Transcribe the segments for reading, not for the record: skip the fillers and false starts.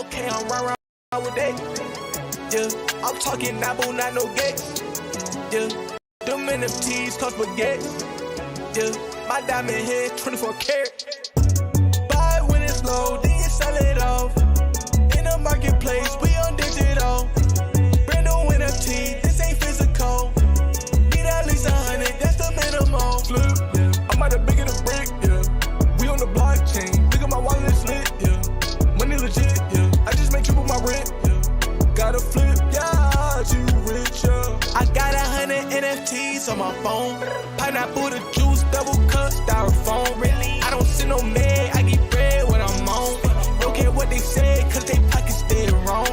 Okay, I'm round with that. Yeah, I'm talking Nabu, not no gates. Yeah, them NFTs cost spaghetti. Yeah, my diamond head 24 karat. Buy it when it's low, then you sell it off. In the marketplace, we on digital. Brand new NFT, this ain't physical. Need at least 100, that's the minimum. Flip, yeah, I'm out the bigger the brick, yeah. We on the blockchain, look at my wallet is lit, yeah. Money legit, yeah. I just made triple my rent, yeah. Gotta flip, yeah, you rich, yeah. I got 100 NFTs on my phone. Pineapple, the juice, double cup, styrofoam. Really, I don't see no man, I get bread when I'm on. Don't care what they say, cause they pockets stay wrong.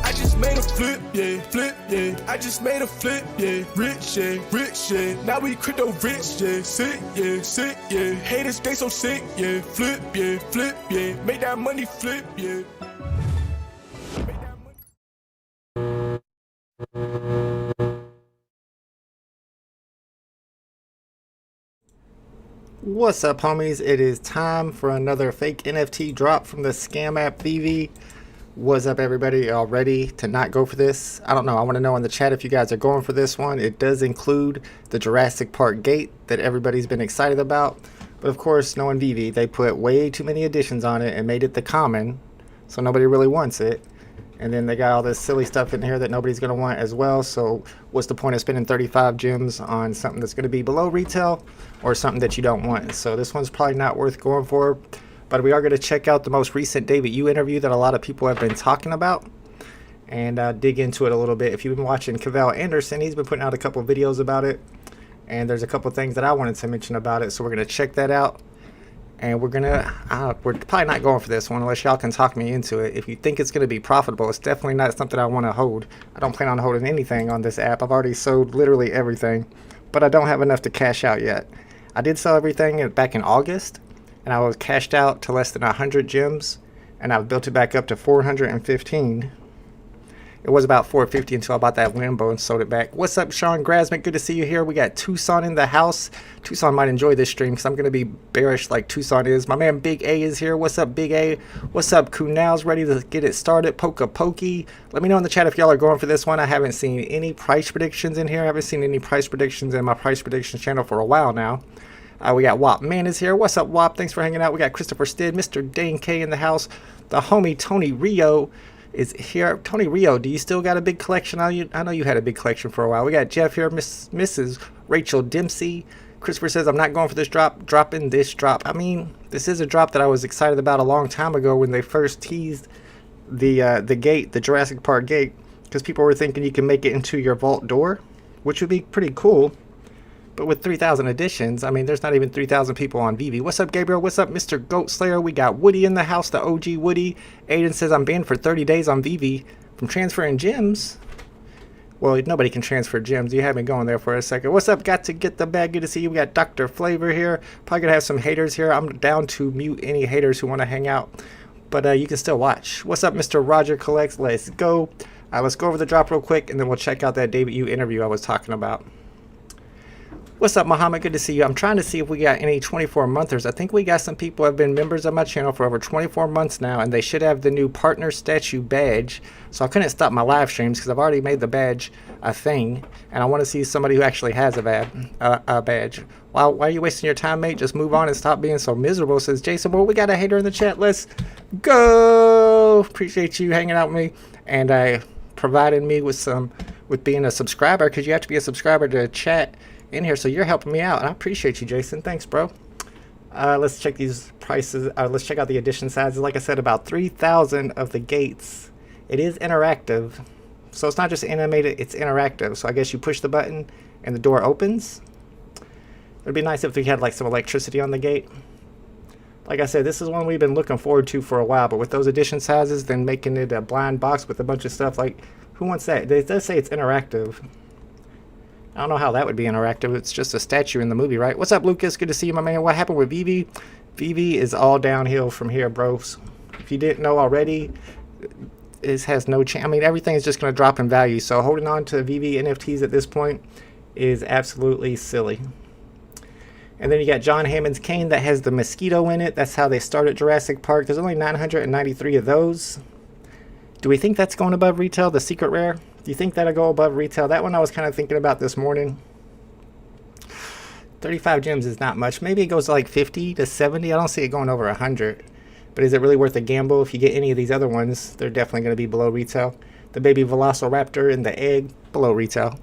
I just made a flip, yeah, flip, yeah. I just made a flip, yeah, rich, yeah, rich, yeah. Now we crypto rich, yeah, sick, yeah. Haters, they so sick, yeah, flip, yeah. Make that money flip, yeah. What's up, homies? It is time for another fake NFT drop from the scam app VeVe. What's up, everybody? Y'all ready to not go for this? I don't know. I want to know in the chat if you guys are going for this one. It does include the Jurassic Park gate that everybody's been excited about. But of course, knowing VeVe, they put way too many additions on it and made it the common, so nobody really wants it. And then they got all this silly stuff in here that nobody's going to want as well. So what's the point of spending 35 gems on something that's going to be below retail or something that you don't want? So this one's probably not worth going for. But we are going to check out the most recent David Yu interview that a lot of people have been talking about and dig into it a little bit. If you've been watching Cavell Anderson, he's been putting out a couple of videos about it. And there's a couple of things that I wanted to mention about it. So we're going to check that out. And we're probably not going for this one unless y'all can talk me into it. If you think it's going to be profitable, it's definitely not something I want to hold. I don't plan on holding anything on this app. I've already sold literally everything, but I don't have enough to cash out yet. I did sell everything back in August, and I was cashed out to less than 100 gems, and I've built it back up to 415. It was about 450 until I bought that Lambo and sold it back. What's up, Sean Grasmick? Good to see you here. We got Tucson in the house. Tucson might enjoy this stream because I'm going to be bearish like Tucson is. My man Big A is here. What's up, Big A? What's up, Kunal's ready to get it started. Poka Pokey. Let me know in the chat if y'all are going for this one. I haven't seen any price predictions in here. I haven't seen any price predictions in my price predictions channel for a while now. We got Wop Man is here. What's up, Wop? Thanks for hanging out. We got Christopher Stid, Mr. Dane K in the house. The homie Tony Rio is here. Tony Rio, do you still got a big collection? I know you had a big collection for a while. We got Jeff here, Mrs. Rachel Dempsey. Christopher says, I'm not going for this drop. Dropping this drop. I mean, this is a drop that I was excited about a long time ago when they first teased the gate, the Jurassic Park gate, because people were thinking you can make it into your vault door, which would be pretty cool. But with 3,000 additions, I mean, there's not even 3,000 people on VeVe. What's up, Gabriel? What's up, Mr. Goat Slayer? We got Woody in the house, the OG Woody. Aiden says, I'm banned for 30 days on VeVe from transferring gems. Well, nobody can transfer gems. You have been going there for a second. What's up? Got to get the bag. Good to see you. We got Dr. Flavor here. Probably going to have some haters here. I'm down to mute any haters who want to hang out. But you can still watch. What's up, Mr. Roger Collects? Let's go. Let's go over the drop real quick, and then we'll check out that David Yu interview I was talking about. What's up, Muhammad? Good to see you. I'm trying to see if we got any 24-monthers. I think we got some people who have been members of my channel for over 24 months now, and they should have the new partner statue badge. So I couldn't stop my live streams because I've already made the badge a thing, and I want to see somebody who actually has a badge. Why are you wasting your time, mate? Just move on and stop being so miserable, says Jason. Well, we got a hater in the chat. Let's go. Appreciate you hanging out with me and providing me with being a subscriber, because you have to be a subscriber to chat in here, so you're helping me out, and I appreciate you, Jason. Thanks, bro. Let's check these prices. Let's check out the edition sizes. Like I said, about 3,000 of the gates. It is interactive, so it's not just animated, it's interactive. So I guess you push the button and the door opens. It'd be nice if we had like some electricity on the gate. Like I said, this is one we've been looking forward to for a while, but with those edition sizes, then making it a blind box with a bunch of stuff, like, who wants that? It does say it's interactive. I don't know how that would be interactive. It's just a statue in the movie, right? What's up, Lucas? Good to see you, my man. What happened with VeVe? VeVe is all downhill from here, bros. If you didn't know already, it has no chance. I mean, everything is just going to drop in value. So holding on to VeVe NFTs at this point is absolutely silly. And then you got John Hammond's cane that has the mosquito in it. That's how they started Jurassic Park. There's only 993 of those. Do we think that's going above retail? The secret rare? Do you think that'll go above retail? That one I was kind of thinking about this morning. 35 gems is not much. Maybe it goes to like 50 to 70. I don't see it going over 100. But is it really worth a gamble? If you get any of these other ones, they're definitely going to be below retail. The baby velociraptor and the egg, below retail.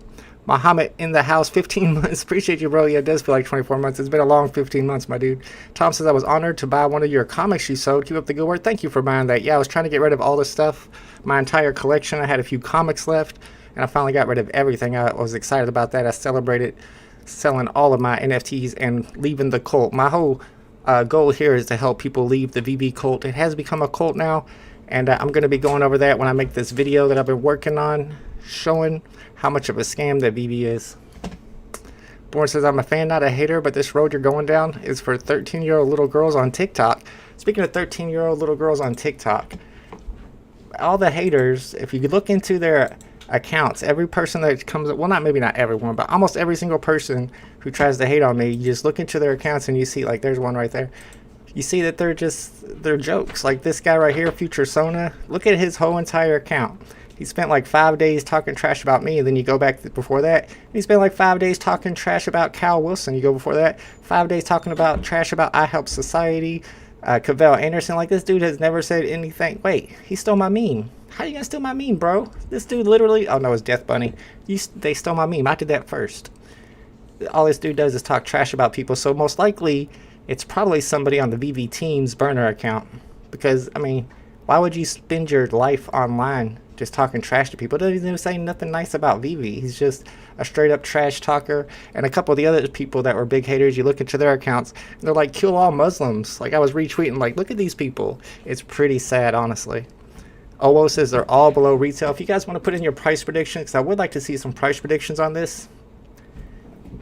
Muhammad in the house, 15 months. Appreciate you, bro. Yeah, it does feel like 24 months. It's been a long 15 months, my dude. Tom says, I was honored to buy one of your comics you sold. Keep up the good work. Thank you for buying that. Yeah, I was trying to get rid of all this stuff. My entire collection. I had a few comics left, and I finally got rid of everything. I was excited about that. I celebrated selling all of my NFTs and leaving the cult. My whole goal here is to help people leave the VeVe cult. It has become a cult now, and I'm going to be going over that when I make this video that I've been working on, showing how much of a scam that VeVe is. Born says, I'm a fan, not a hater, but this road you're going down is for 13-year-old little girls on TikTok. Speaking of 13-year-old little girls on TikTok, all the haters, if you look into their accounts, every person that comes, well, maybe not everyone, but almost every single person who tries to hate on me, you just look into their accounts and you see, like, there's one right there. You see that they're jokes. Like this guy right here, Future Sona, look at his whole entire account. He spent like 5 days talking trash about me, and then you go back before that, he spent like 5 days talking trash about Cal Wilson. You go before that, 5 days talking about trash about I Help Society, Cavell Anderson. Like, this dude has never said anything. Wait, he stole my meme. How you gonna steal my meme, bro? This dude literally, oh no, it's Death Bunny. They stole my meme. I did that first. All this dude does is talk trash about people, so most likely it's probably somebody on the VeVe team's burner account. Because, I mean, why would you spend your life online just talking trash to people? Doesn't even say nothing nice about VeVe. He's just a straight up trash talker. And a couple of the other people that were big haters, you look into their accounts, and they're like, kill all Muslims. Like, I was retweeting, like, look at these people. It's pretty sad, honestly. Owo says they're all below retail. If you guys want to put in your price predictions, because I would like to see some price predictions on this.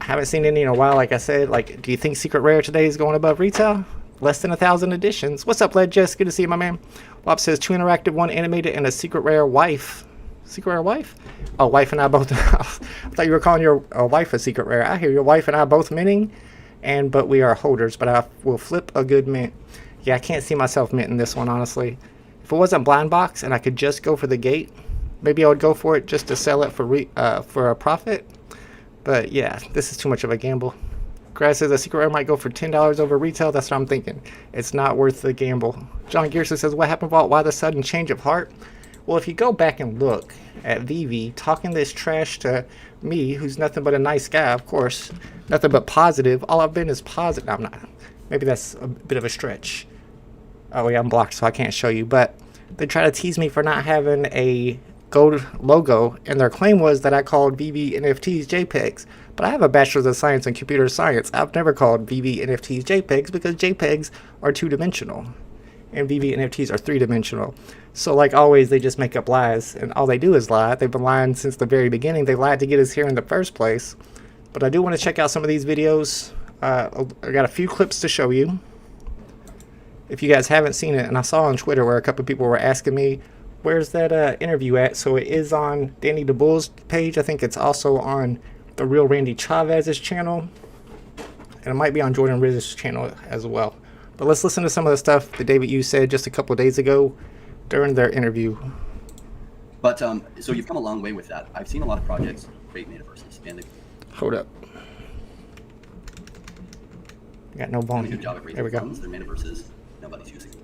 I haven't seen any in a while, like I said. Like, do you think Secret Rare today is going above retail? Less than 1,000 editions. What's up, Led Jess? Good to see you, my man. Wop says 2 interactive, 1 animated, and a Secret Rare wife. Secret Rare wife? Oh, wife and I both. I thought you were calling your wife a Secret Rare. I hear your wife and I both minting, but we are holders. But I will flip a good mint. Yeah, I can't see myself minting this one, honestly. If it wasn't blind box and I could just go for the gate, maybe I would go for it just to sell it for a profit. But yeah, this is too much of a gamble. Grass says a Secret Rare might go for $10 over retail. That's what I'm thinking. It's not worth the gamble. John Gearson says, what happened, Vault? Why the sudden change of heart? Well, if you go back and look at VeVe talking this trash to me, who's nothing but a nice guy, of course, nothing but positive. All I've been is positive. No, I'm not. Maybe that's a bit of a stretch. Oh, yeah, I'm blocked, so I can't show you. But they try to tease me for not having a gold logo, and their claim was that I called VeVe NFTs JPEGs. But I have a Bachelor's of Science in Computer Science. I've never called VeVe NFTs JPEGs because JPEGs are 2-dimensional and VeVe NFTs are 3-dimensional. So like always, they just make up lies, and all they do is lie. They've been lying since the very beginning. They lied to get us here in the first place. But I do want to check out some of these videos. I got a few clips to show you. If you guys haven't seen it, and I saw on Twitter where a couple of people were asking me, where's that interview at? So it is on Danny DeBull's page. I think it's also on the Real Randy Chavez's channel. And it might be on Jordan Riz's channel as well. But let's listen to some of the stuff that David Yu said just a couple of days ago during their interview. But so you've come a long way with that. I've seen a lot of projects create metaverses, and hold up. I got no volume. There we go. They're metaverses. Nobody's using them.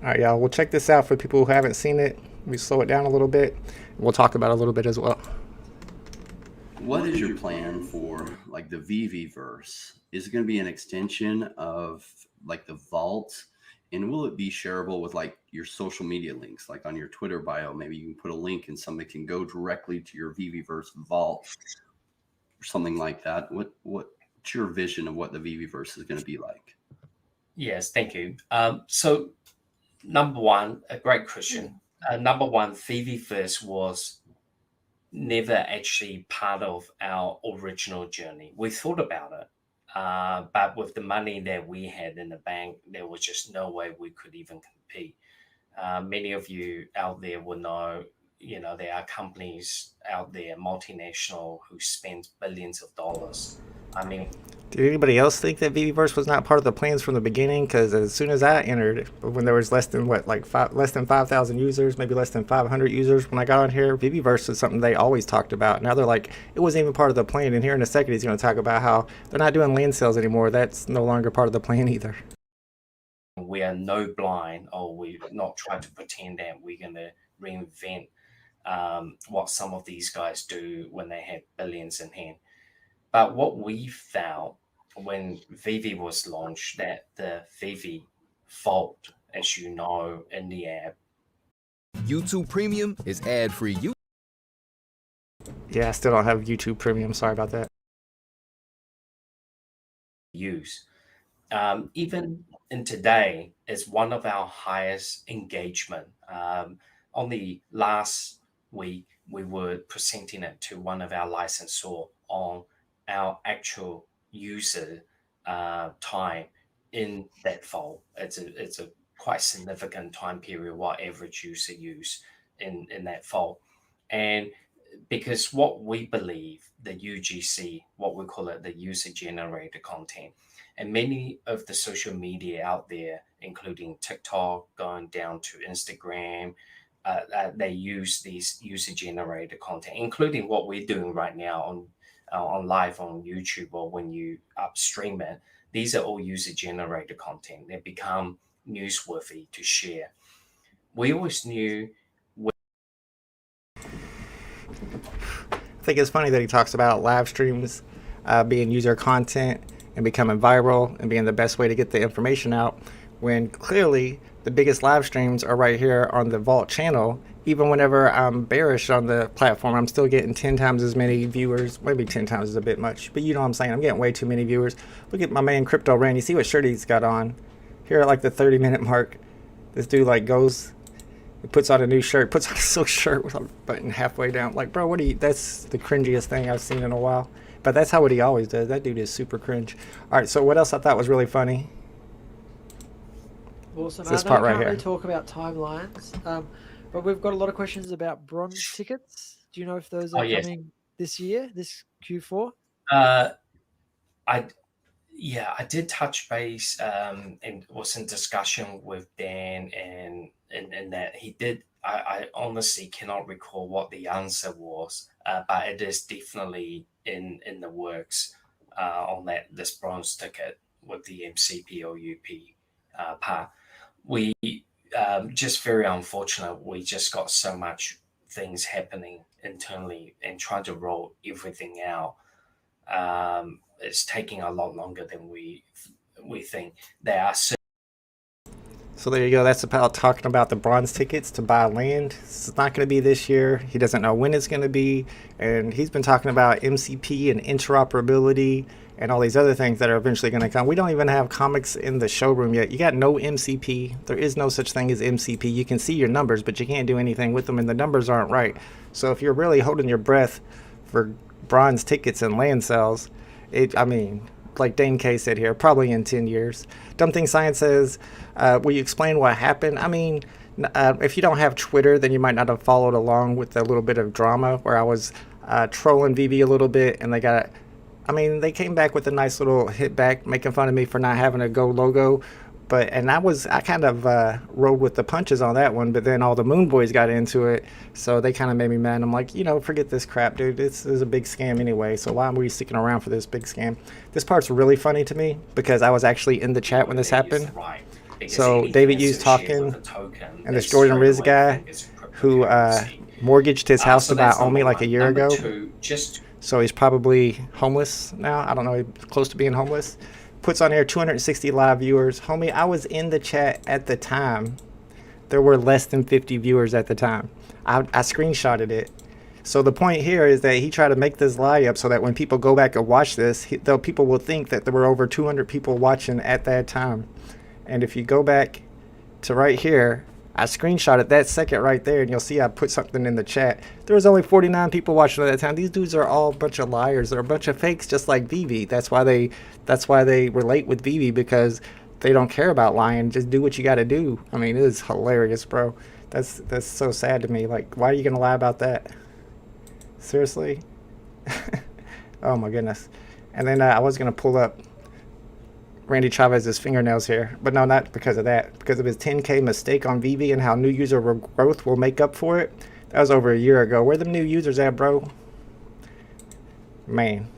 All right, y'all. We'll check this out for people who haven't seen it. We slow it down a little bit. We'll talk about it a little bit as well. What is your plan for like the VeVe verse? Is it going to be an extension of like the vault? And will it be shareable with like your social media links, like on your Twitter bio? Maybe you can put a link and somebody can go directly to your VeVe verse vault or something like that. What's your vision of what the VeVe verse is going to be like? Yes, thank you. So number one, a great question. Number one, VeVe verse was never actually part of our original journey. We thought about it. But with the money that we had in the bank, there was just no way we could even compete. Many of you out there will know, there are companies out there, multinational, who spend billions of dollars. I mean, Did anybody else think that VeVeverse was not part of the plans from the beginning? Because as soon as I entered, when there was less than less than 5,000 users, maybe less than 500 users when I got on here, VeVeverse is something they always talked about. Now they're like, it wasn't even part of the plan. And here in a second, he's going to talk about how they're not doing land sales anymore. That's no longer part of the plan either. We are no blind, or we're not trying to pretend that we're going to reinvent what some of these guys do when they have billions in hand. But what we found when VeVe was launched, that the VeVe Vault, as you know, in the app. YouTube Premium is ad-free. Yeah, I still don't have YouTube Premium. Sorry about that. Use. Even in today, is one of our highest engagement. On the last week, we were presenting it to one of our licensors on our actual user time in that vault. It's a quite significant time period what average user use in that vault. And because what we believe, the UGC, what we call it, the user generated content, and many of the social media out there, including TikTok, going down to Instagram, they use these user generated content, including what we're doing right now on live on YouTube, or when you upstream it. These are all user generated content. They become newsworthy to share. We always knew. I think it's funny that he talks about live streams being user content and becoming viral and being the best way to get the information out, when clearly the biggest live streams are right here on the Vault channel. Even whenever I'm bearish on the platform, I'm still getting 10 times as many viewers. Maybe 10 times is a bit much, but you know what I'm saying. I'm getting way too many viewers. Look at my man Crypto Ran. You see what shirt he's got on? Here at like the 30-minute mark, this dude like goes, he puts on a new shirt, puts on a silk shirt with a button halfway down. Like, bro, what are you? That's the cringiest thing I've seen in a while. But that's how what he always does. That dude is super cringe. All right, so what else I thought was really funny? Awesome. This I part know right we can't here. really talk about timelines, but we've got a lot of questions about bronze tickets. Do you know if those are coming this year, this Q4? I did touch base and was in discussion with Dan, and that he did. I honestly cannot recall what the answer was, but it is definitely in the works on this bronze ticket with the MCPOUP part. We just very unfortunate. We just got so much things happening internally and trying to roll everything out. It's taking a lot longer than we think. There are So there you go. That's about talking about the bronze tickets to buy land. It's not going to be this year. He doesn't know when it's going to be. And he's been talking about MCP and interoperability and all these other things that are eventually going to come. We don't even have comics in the showroom yet. You got no MCP. There is no such thing as MCP. You can see your numbers, but you can't do anything with them, and the numbers aren't right. So if you're really holding your breath for bronze tickets and land sales, like Dane K said here, probably in 10 years. Dumb Thing Science says, will you explain what happened? If you don't have Twitter, then you might not have followed along with a little bit of drama where I was trolling VeVe a little bit, and they came back with a nice little hit back, making fun of me for not having a Go logo. I kind of rode with the punches on that one, but then all the Moon Boys got into it, so they kind of made me mad. I'm like, forget this crap, dude. This is a big scam anyway, so why am we sticking around for this big scam? This part's really funny to me because I was actually in the chat when this happened. So David Hughes talking, and this Jordan Riz guy who mortgaged his house to buy Omi like a year ago. So he's probably homeless now. I don't know, close to being homeless. Puts on here 260 live viewers. Homie, I was in the chat at the time. There were less than 50 viewers at the time. I screenshotted it. So the point here is that he tried to make this lie up so that when people go back and watch this, people will think that there were over 200 people watching at that time. And if you go back to right here, I screenshotted that second right there, and you'll see I put something in the chat. There was only 49 people watching at that time. These dudes are all a bunch of liars. They're a bunch of fakes, just like VeVe. That's why they relate with VeVe, because they don't care about lying. Just do what you got to do. It is hilarious, bro. That's so sad to me. Like, why are you gonna lie about that? Seriously? Oh my goodness. And then I was going to pull up Randy Chavez's fingernails here, but no, not because of that. Because of his 10K mistake on VeVe and how new user growth will make up for it. That was over a year ago. Where them new users at, bro? Man.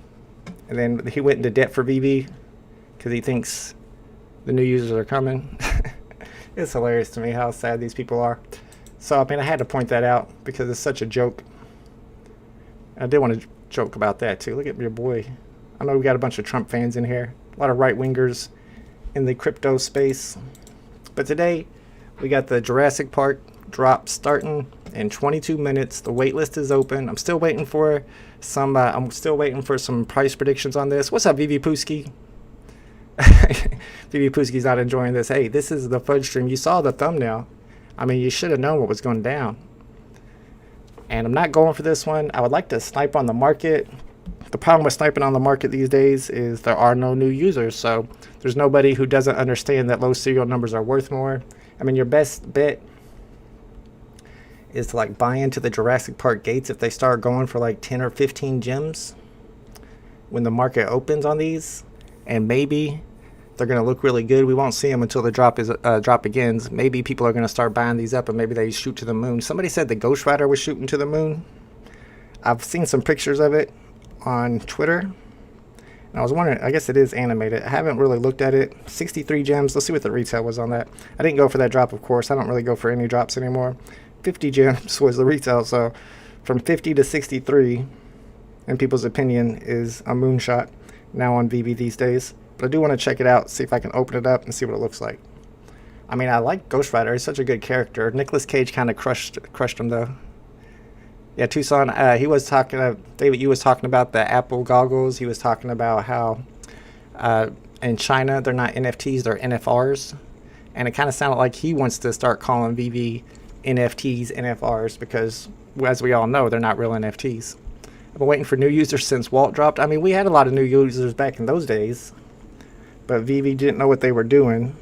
And then he went into debt for VeVe because he thinks the new users are coming. It's hilarious to me how sad these people are. So, I mean, I had to point that out because it's such a joke. I did want to joke about that, too. Look at your boy. I know we got a bunch of Trump fans in here. A lot of right-wingers in the crypto space. But today, we got the Jurassic Park drop starting in 22 minutes. The wait list is open. I'm still waiting for some price predictions on this. What's up, VeVe Pooski? VeVe Pooski's not enjoying this. Hey, this is the fudge stream. You saw the thumbnail. I mean, you should have known what was going down. And I'm not going for this one. I would like to snipe on the market. The problem with sniping on the market these days is there are no new users. So there's nobody who doesn't understand that low serial numbers are worth more. I mean, your best bet is to like buy into the Jurassic Park gates if they start going for like 10 or 15 gems when the market opens on these. And maybe they're going to look really good. We won't see them until the drop begins. Maybe people are going to start buying these up and maybe they shoot to the moon. Somebody said the Ghost Rider was shooting to the moon. I've seen some pictures of it on Twitter. And I was wondering, I guess it is animated. I haven't really looked at it. 63 gems. Let's see what the retail was on that. I didn't go for that drop, of course. I don't really go for any drops anymore. 50 gems was the retail. So from 50 to 63, in people's opinion, is a moonshot now on VeVe these days. But I do want to check it out, see if I can open it up and see what it looks like. I mean, I like Ghost Rider. He's such a good character. Nicolas Cage kind of crushed him, though. Yeah, Tucson, he was talking, David, you was talking about the Apple goggles. He was talking about how in China, they're not NFTs, they're NFRs. And it kind of sounded like he wants to start calling VeVe NFTs, NFRs, because as we all know, they're not real NFTs. I've been waiting for new users since Walt dropped. I mean, we had a lot of new users back in those days, but VeVe didn't know what they were doing.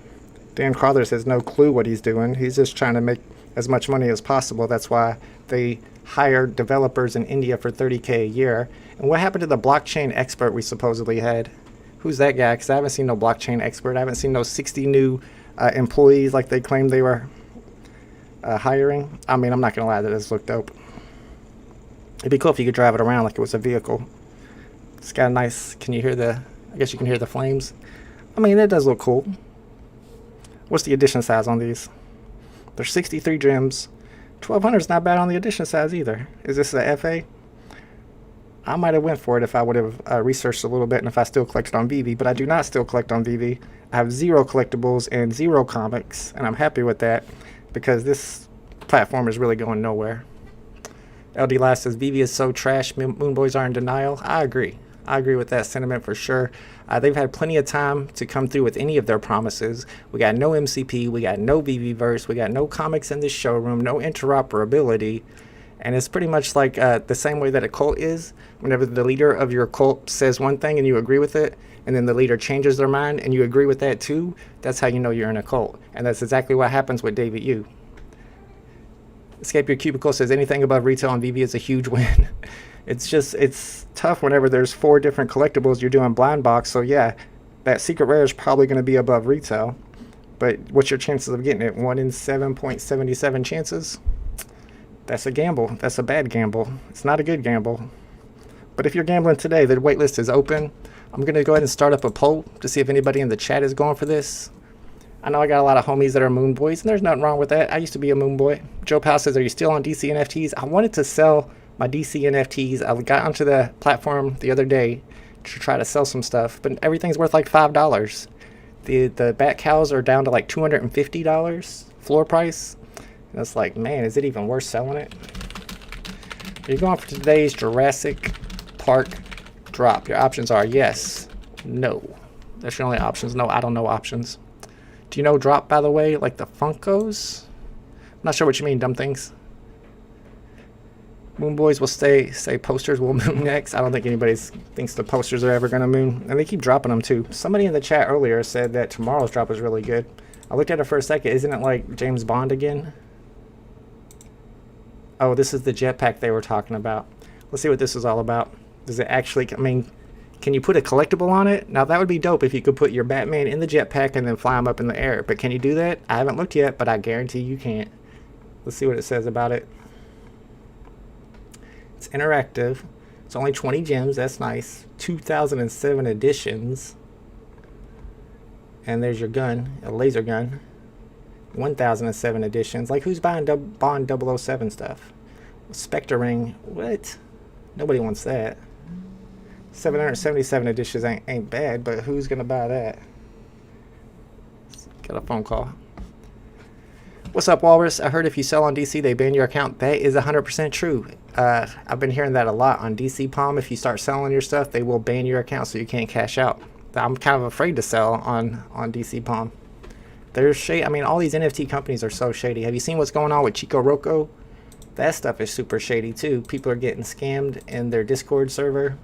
Dan Crothers has no clue what he's doing. He's just trying to make as much money as possible. That's why they hired developers in India for $30K a year. And what happened to the blockchain expert we supposedly had? Who's that guy? Because I haven't seen no blockchain expert. I haven't seen no 60 new employees like they claimed they were hiring. I mean, I'm not going to lie, that does look dope. It'd be cool if you could drive it around like it was a vehicle. It's got a nice, can you hear I guess you can hear the flames. I mean, that does look cool. What's the edition size on these? There's 63 gems. 1200 is not bad on the edition size either. Is this a FA? I might have went for it if I would have researched a little bit and if I still collected on VeVe, but I do not still collect on VeVe. I have 0 collectibles and 0 comics, and I'm happy with that because this platform is really going nowhere. LD Last says, VeVe is so trash, Moon Boys are in denial. I agree. I agree with that sentiment for sure. They've had plenty of time to come through with any of their promises. We got no MCP, we got no VeVeverse, we got no comics in this showroom, no interoperability. And it's pretty much like the same way that a cult is. Whenever the leader of your cult says one thing and you agree with it, and then the leader changes their mind and you agree with that too, that's how you know you're in a cult. And that's exactly what happens with David Yu. Escape Your Cubicle says anything above retail on VeVe is a huge win. It's tough whenever there's 4 different collectibles you're doing blind box. So yeah, that secret rare is probably going to be above retail. But what's your chances of getting it? 1 in 7.77 chances? That's a gamble. That's a bad gamble. It's not a good gamble. But if you're gambling today, the waitlist is open. I'm going to go ahead and start up a poll to see if anybody in the chat is going for this. I know I got a lot of homies that are Moon Boys, and there's nothing wrong with that. I used to be a Moon Boy. Joe Powell says, are you still on DC NFTs? I wanted to sell my DC NFTs. I got onto the platform the other day to try to sell some stuff, but everything's worth like $5. The bat cows are down to like $250 floor price. And it's like, man, is it even worth selling it? Are you going for today's Jurassic Park drop? Your options are yes, no. That's your only options. No, I don't know options. Do you know drop, by the way, like the Funkos? I'm not sure what you mean, dumb things. Moon Boys will say posters will moon next. I don't think anybody thinks the posters are ever going to moon. And they keep dropping them, too. Somebody in the chat earlier said that tomorrow's drop was really good. I looked at it for a second. Isn't it like James Bond again? Oh, this is the jetpack they were talking about. Let's see what this is all about. Does it actually, I mean, Can you put a collectible on it? Now that would be dope if you could put your Batman in the jetpack and then fly him up in the air. But can you do that? I haven't looked yet, but I guarantee you can't. Let's see what it says about it. It's interactive. It's only 20 gems. That's nice. 2007 editions. And there's your gun, a laser gun. 1007 editions. Like, who's buying Bond 007 stuff? Spectre ring. What? Nobody wants that. 777 editions ain't bad, but who's gonna buy that? Got a phone call. What's up, Walrus? I heard if you sell on DC, they ban your account. That is 100% true. I've been hearing that a lot on DC Palm. If you start selling your stuff, they will ban your account so you can't cash out. I'm kind of afraid to sell on DC Palm. There's shade. I mean, all these NFT companies are so shady. Have you seen what's going on with Chico Roco? That stuff is super shady too. People are getting scammed in their Discord server.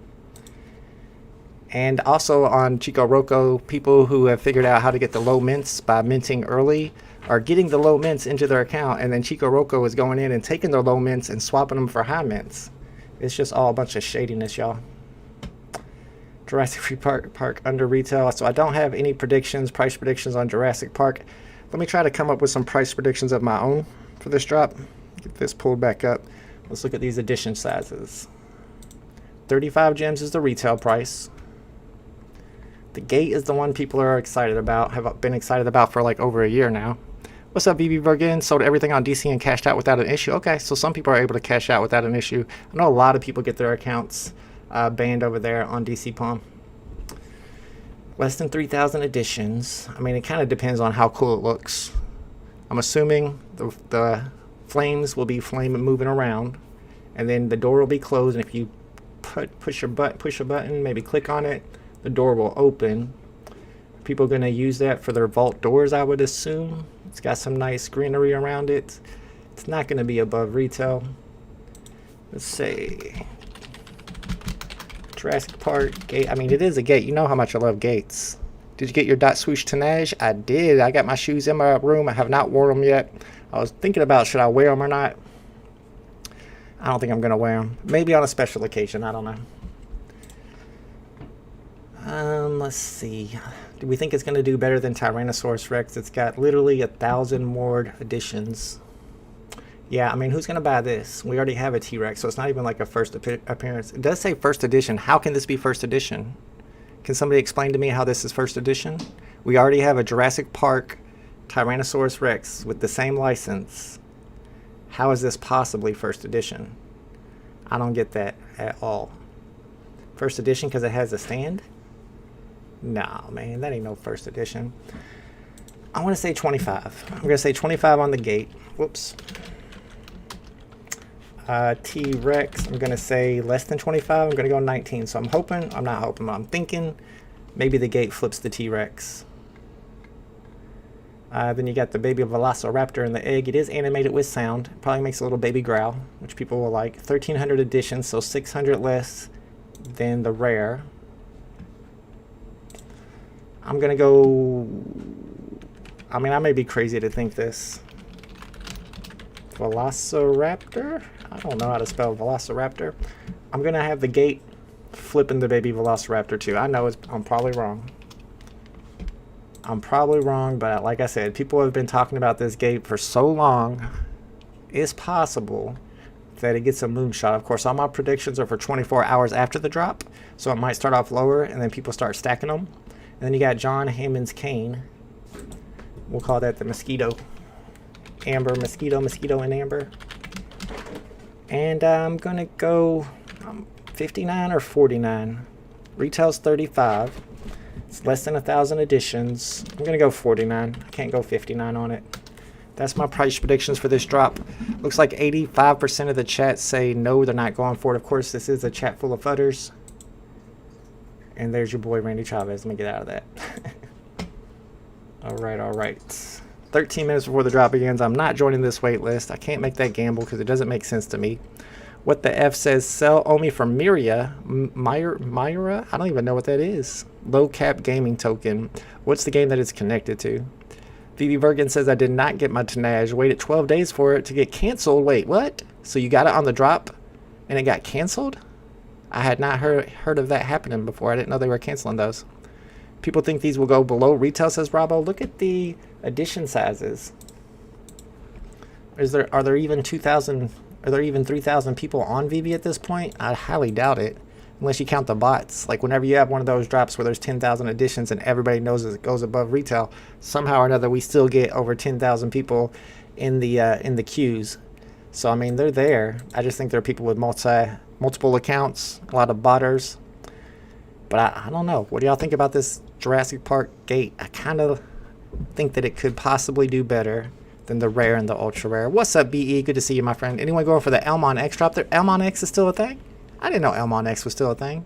And also on Chico Roco, people who have figured out how to get the low mints by minting early are getting the low mints into their account, and then Chico Roco is going in and taking their low mints and swapping them for high mints. It's just all a bunch of shadiness, y'all. Jurassic Park under retail. So I don't have any price predictions on Jurassic Park. Let me try to come up with some price predictions of my own for this drop. Get this pulled back up. Let's look at these edition sizes. 35 gems is the retail price. The gate is the one people are excited about, have been excited about for like over a year now. What's up, VeVe Bergen? Sold everything on DC and cashed out without an issue. Okay, so some people are able to cash out without an issue. I know a lot of people get their accounts banned over there on DC Palm. Less than 3,000 editions. I mean, it kind of depends on how cool it looks. I'm assuming the flames will be moving around, and then the door will be closed, and if you push a button, maybe click on it, the door will open. People are going to use that for their vault doors, I would assume. It's got some nice greenery around it. It's not going to be above retail. Let's say Jurassic Park gate. I mean, it is a gate. You know how much I love gates. Did you get your dot swoosh Tenage? I did. I got my shoes in my room. I have not worn them yet. I was thinking about should I wear them or not. I don't think I'm going to wear them. Maybe on a special occasion. I don't know. Let's see. Do we think it's going to do better than Tyrannosaurus Rex? It's got literally 1,000 more editions. Yeah, I mean, who's going to buy this? We already have a T-Rex, so it's not even like a first appearance. It does say first edition. How can this be first edition? Can somebody explain to me how this is first edition? We already have a Jurassic Park Tyrannosaurus Rex with the same license. How is this possibly first edition? I don't get that at all. First edition because it has a stand? No, man, that ain't no first edition. I want to say 25. I'm going to say 25 on the gate. Whoops. T-Rex, I'm going to say less than 25. I'm going to go 19. So I'm thinking maybe the gate flips the T-Rex. Then you got the baby Velociraptor and the egg. It is animated with sound. Probably makes a little baby growl, which people will like. 1,300 editions, so 600 less than the rare. I'm going to go... I mean, I may be crazy to think this. Velociraptor? I don't know how to spell Velociraptor. I'm going to have the gate flipping the baby Velociraptor too. I know I'm probably wrong. But like I said, people have been talking about this gate for so long. It's possible that it gets a moonshot. Of course, all my predictions are for 24 hours after the drop, so it might start off lower and then people start stacking them. And then you got John Hammond's cane. We'll call that the mosquito. Amber, mosquito and amber. And I'm going to go 59 or 49. Retail's 35. It's less than 1,000 editions. I'm going to go 49. I can't go 59 on it. That's my price predictions for this drop. Looks like 85% of the chat say no, they're not going for it. Of course, this is a chat full of fudders. And there's your boy, Randy Chavez. Let me get out of that. All right. 13 minutes before the drop begins. I'm not joining this wait list. I can't make that gamble because it doesn't make sense to me. What the F says, sell only for Myra? I don't even know what that is. Low cap gaming token. What's the game that it's connected to? VeVe Bergen says, I did not get my Tenage. Waited 12 days for it to get canceled. Wait, what? So you got it on the drop and it got canceled? I had not heard of that happening before. I didn't know they were canceling those. People think these will go below retail, says Bravo. Look at the edition sizes. Are there even 2,000? Are there even 3,000 people on VeVe at this point? I highly doubt it, unless you count the bots. Like whenever you have one of those drops where there's 10,000 editions and everybody knows it goes above retail, somehow or another we still get over 10,000 people in the queues. So I mean, they're there. I just think there are people with multiple accounts, a lot of botters. But I don't know. What do y'all think about this Jurassic Park gate? I kind of think that it could possibly do better than the rare and the ultra rare. What's up, BE? Good to see you, my friend. Anyone going for the Elmon X drop there? Elmon X is still a thing? I didn't know Elmon X was still a thing.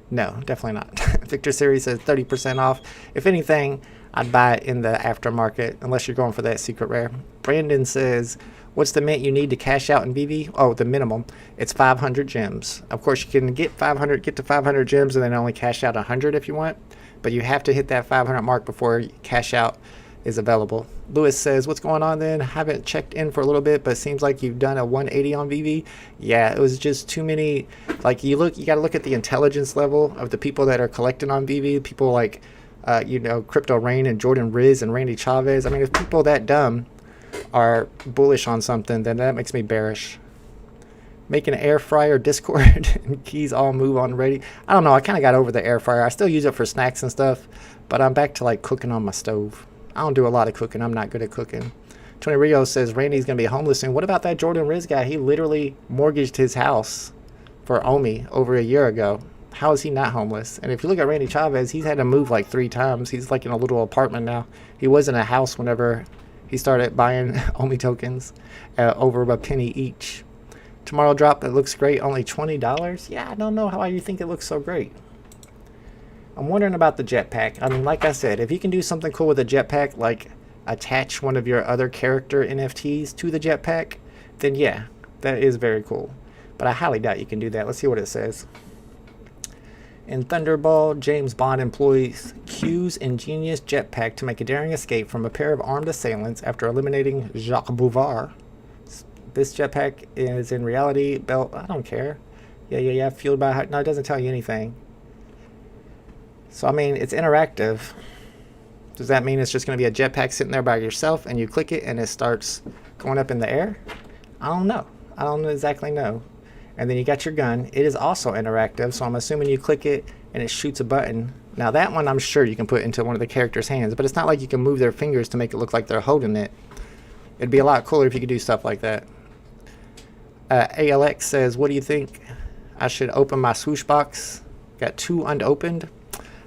No, definitely not. Victor Series says 30% off. If anything, I'd buy it in the aftermarket, unless you're going for that secret rare. Brandon says, what's the mint you need to cash out in VeVe? Oh, the minimum. It's 500 gems. Of course, you can get to 500 gems and then only cash out 100 if you want. But you have to hit that 500 mark before cash out is available. Lewis says, what's going on then? Haven't checked in for a little bit, but it seems like you've done a 180 on VeVe. Yeah, it was just too many. Like you got to look at the intelligence level of the people that are collecting on VeVe. People like, Crypto Rain and Jordan Riz and Randy Chavez. I mean, if people that dumb are bullish on something, then that makes me bearish. Make an air fryer Discord and keys all move on ready. I don't know. I kind of got over the air fryer. I still use it for snacks and stuff, but I'm back to like cooking on my stove. I don't do a lot of cooking. I'm not good at cooking. Tony Rio says Randy's going to be homeless soon. What about that Jordan Riz guy? He literally mortgaged his house for Omi over a year ago. How is he not homeless? And if you look at Randy Chavez, he's had to move like 3 times. He's like in a little apartment now. He was in a house whenever he started buying Omi tokens over a penny each. Tomorrow drop that looks great, only $20. Yeah, I don't know how you think it looks so great. I'm wondering about the jetpack. I mean, like I said, if you can do something cool with a jetpack, like attach one of your other character NFTs to the jetpack, then yeah, that is very cool. But I highly doubt you can do that. Let's see what it says. In Thunderball, James Bond employs Q's ingenious jetpack to make a daring escape from a pair of armed assailants after eliminating Jacques Bouvard. This jetpack is in reality built. I don't care. Yeah. Fueled by. No, it doesn't tell you anything. So I mean, it's interactive. Does that mean it's just going to be a jetpack sitting there by yourself, and you click it and it starts going up in the air? I don't know. I don't exactly know. And then you got your gun. It is also interactive, so I'm assuming you click it and it shoots a button. Now that one I'm sure you can put into one of the characters' hands, but it's not like you can move their fingers to make it look like they're holding it. It'd be a lot cooler if you could do stuff like that. ALX says, what do you think? I should open my swoosh box. Got 2 unopened.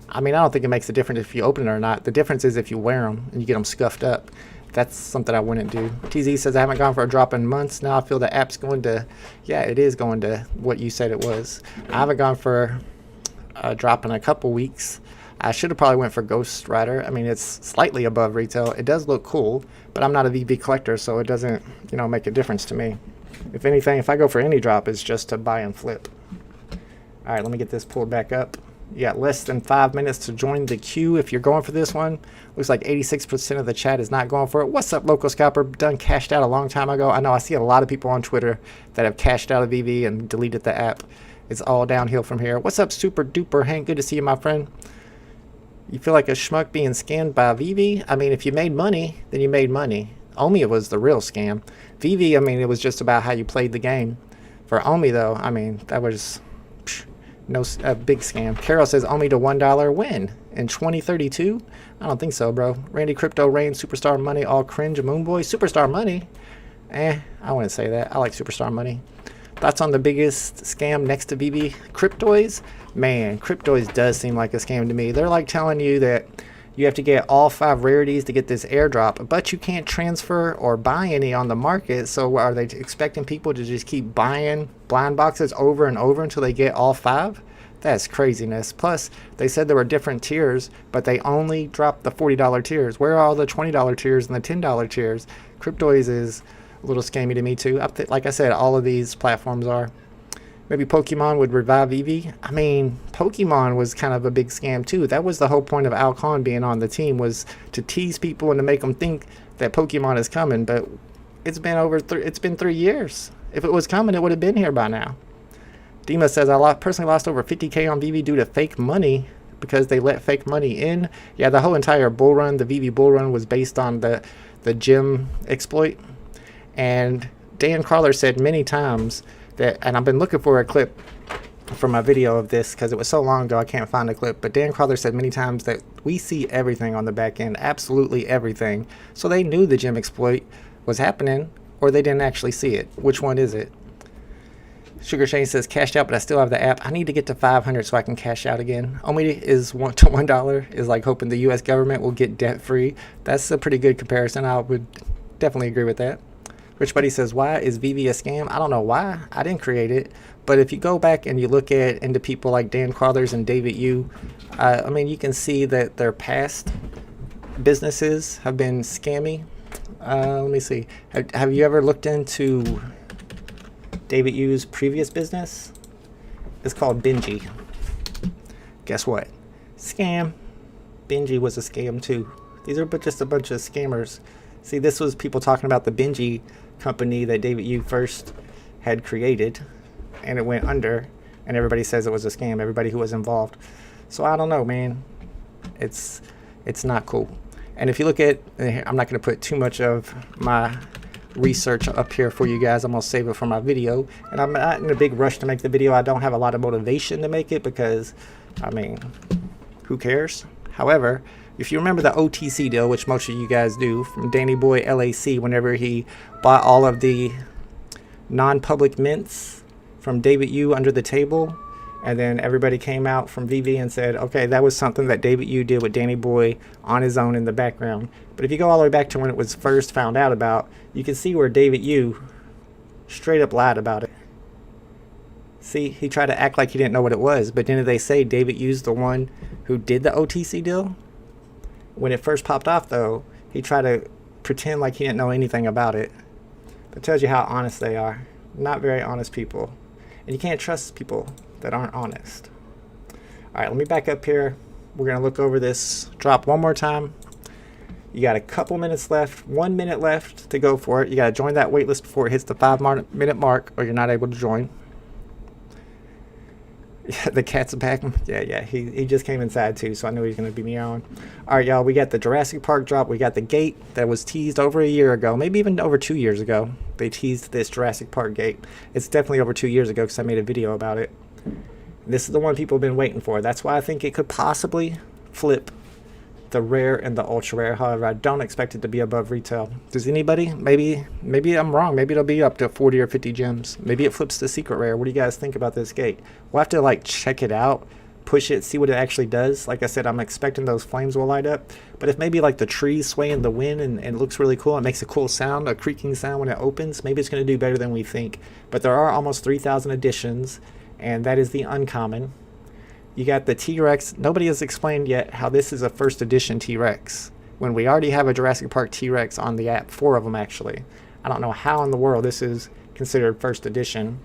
I mean, I don't think it makes a difference if you open it or not. The difference is if you wear them and you get them scuffed up. That's something I wouldn't do. TZ says, I haven't gone for a drop in months. Now I feel the app's going to, yeah, it is going to what you said it was. I haven't gone for a drop in a couple weeks. I should have probably went for Ghost Rider. I mean, it's slightly above retail. It does look cool, but I'm not a VeVe collector, so it doesn't, make a difference to me. If anything, if I go for any drop, it's just to buy and flip. All right, let me get this pulled back up. You got less than 5 minutes to join the queue if you're going for this one. Looks like 86% of the chat is not going for it. What's up, Local Scalper? Done cashed out a long time ago. I know I see a lot of people on Twitter that have cashed out of VeVe and deleted the app. It's all downhill from here. What's up, Super Duper Hank? Good to see you, my friend. You feel like a schmuck being scammed by VeVe? I mean, if you made money, then you made money. Omi was the real scam. VeVe, I mean, it was just about how you played the game. For Omi, though, I mean, that was a big scam. Carol says Omi to $1 when? In 2032? I don't think so, bro. Randy Crypto Rain, Superstar Money, all cringe, Moonboy. Superstar Money? I wouldn't say that. I like Superstar Money. Thoughts on the biggest scam next to VeVe? Cryptoids? Man, Cryptoids does seem like a scam to me. They're like telling you that you have to get all 5 rarities to get this airdrop, but you can't transfer or buy any on the market. So are they expecting people to just keep buying blind boxes over and over until they get all 5? That's craziness. Plus, they said there were different tiers, but they only dropped the $40 tiers. Where are all the $20 tiers and the $10 tiers? Cryptoids is a little scammy to me too. Like I said, all of these platforms are. Maybe Pokemon would revive VeVe. I mean, Pokemon was kind of a big scam too. That was the whole point of Al Khan being on the team, was to tease people and to make them think that Pokemon is coming. But it's been it's been 3 years. If it was coming, it would have been here by now. Dima says, personally lost over 50K on VeVe due to fake money because they let fake money in. Yeah, the whole entire bull run, the VeVe bull run, was based on the gem exploit. And Dan Crawler said many times that, and I've been looking for a clip for my video of this because it was so long ago I can't find a clip, but Dan Crawler said many times that we see everything on the back end, absolutely everything. So they knew the gem exploit was happening, or they didn't actually see it. Which one is it? Sugar Shane says, cashed out, but I still have the app. I need to get to 500 so I can cash out again. Only is $1 is like hoping the U.S. government will get debt free. That's a pretty good comparison. I would definitely agree with that. Rich Buddy says, why is VeVe a scam? I don't know why. I didn't create it. But if you go back and you look into people like Dan Crawlers and David Yu, I mean, you can see that their past businesses have been scammy. Let me see. Have you ever looked into David Yu's previous business? It's called Benji. Guess what? Scam. Benji was a scam too. These are just a bunch of scammers. See, this was people talking about the Benji company that David Yu first had created, and it went under, and everybody says it was a scam, everybody who was involved. So I don't know, man. It's not cool. And if you look at, I'm not going to put too much of my research up here for you guys. I'm going to save it for my video, and I'm not in a big rush to make the video. I don't have a lot of motivation to make it because, I mean, who cares? However, if you remember the OTC deal, which most of you guys do, from Danny Boy LAC, whenever he bought all of the non-public mints from David Yu under the table, and then everybody came out from VeVe and said, okay, that was something that David Yu did with Danny Boy on his own in the background. But if you go all the way back to when it was first found out about, you can see where David Yu straight up lied about it. See, he tried to act like he didn't know what it was, but didn't they say David Yu's the one who did the OTC deal? When it first popped off, though, he tried to pretend like he didn't know anything about it. That tells you how honest they are. Not very honest people. And you can't trust people that aren't honest. All right, let me back up here. We're going to look over this drop one more time. You got a couple minutes left, 1 minute left to go for it. You got to join that waitlist before it hits the 5-minute mark, or you're not able to join. Yeah, the cat's back. Yeah, he just came inside too, so I knew he was going to be meowing. All right, y'all, we got the Jurassic Park drop. We got the gate that was teased over a year ago, maybe even over 2 years ago. They teased this Jurassic Park gate. It's definitely over 2 years ago because I made a video about it. This is the one people have been waiting for. That's why I think it could possibly flip the rare and the ultra rare. However, I don't expect it to be above retail. Does anybody? Maybe I'm wrong. Maybe it'll be up to 40 or 50 gems. Maybe it flips to secret rare. What do you guys think about this gate? We'll have to like check it out, push it, see what it actually does. Like I said, I'm expecting those flames will light up. But if maybe like the trees sway in the wind and it looks really cool, it makes a cool sound, a creaking sound when it opens, maybe it's going to do better than we think. But there are almost 3,000 editions, and that is the uncommon. You got the T-Rex. Nobody has explained yet how this is a first edition T-Rex when we already have a Jurassic Park T-Rex on the app, 4 of them actually. I don't know how in the world this is considered first edition,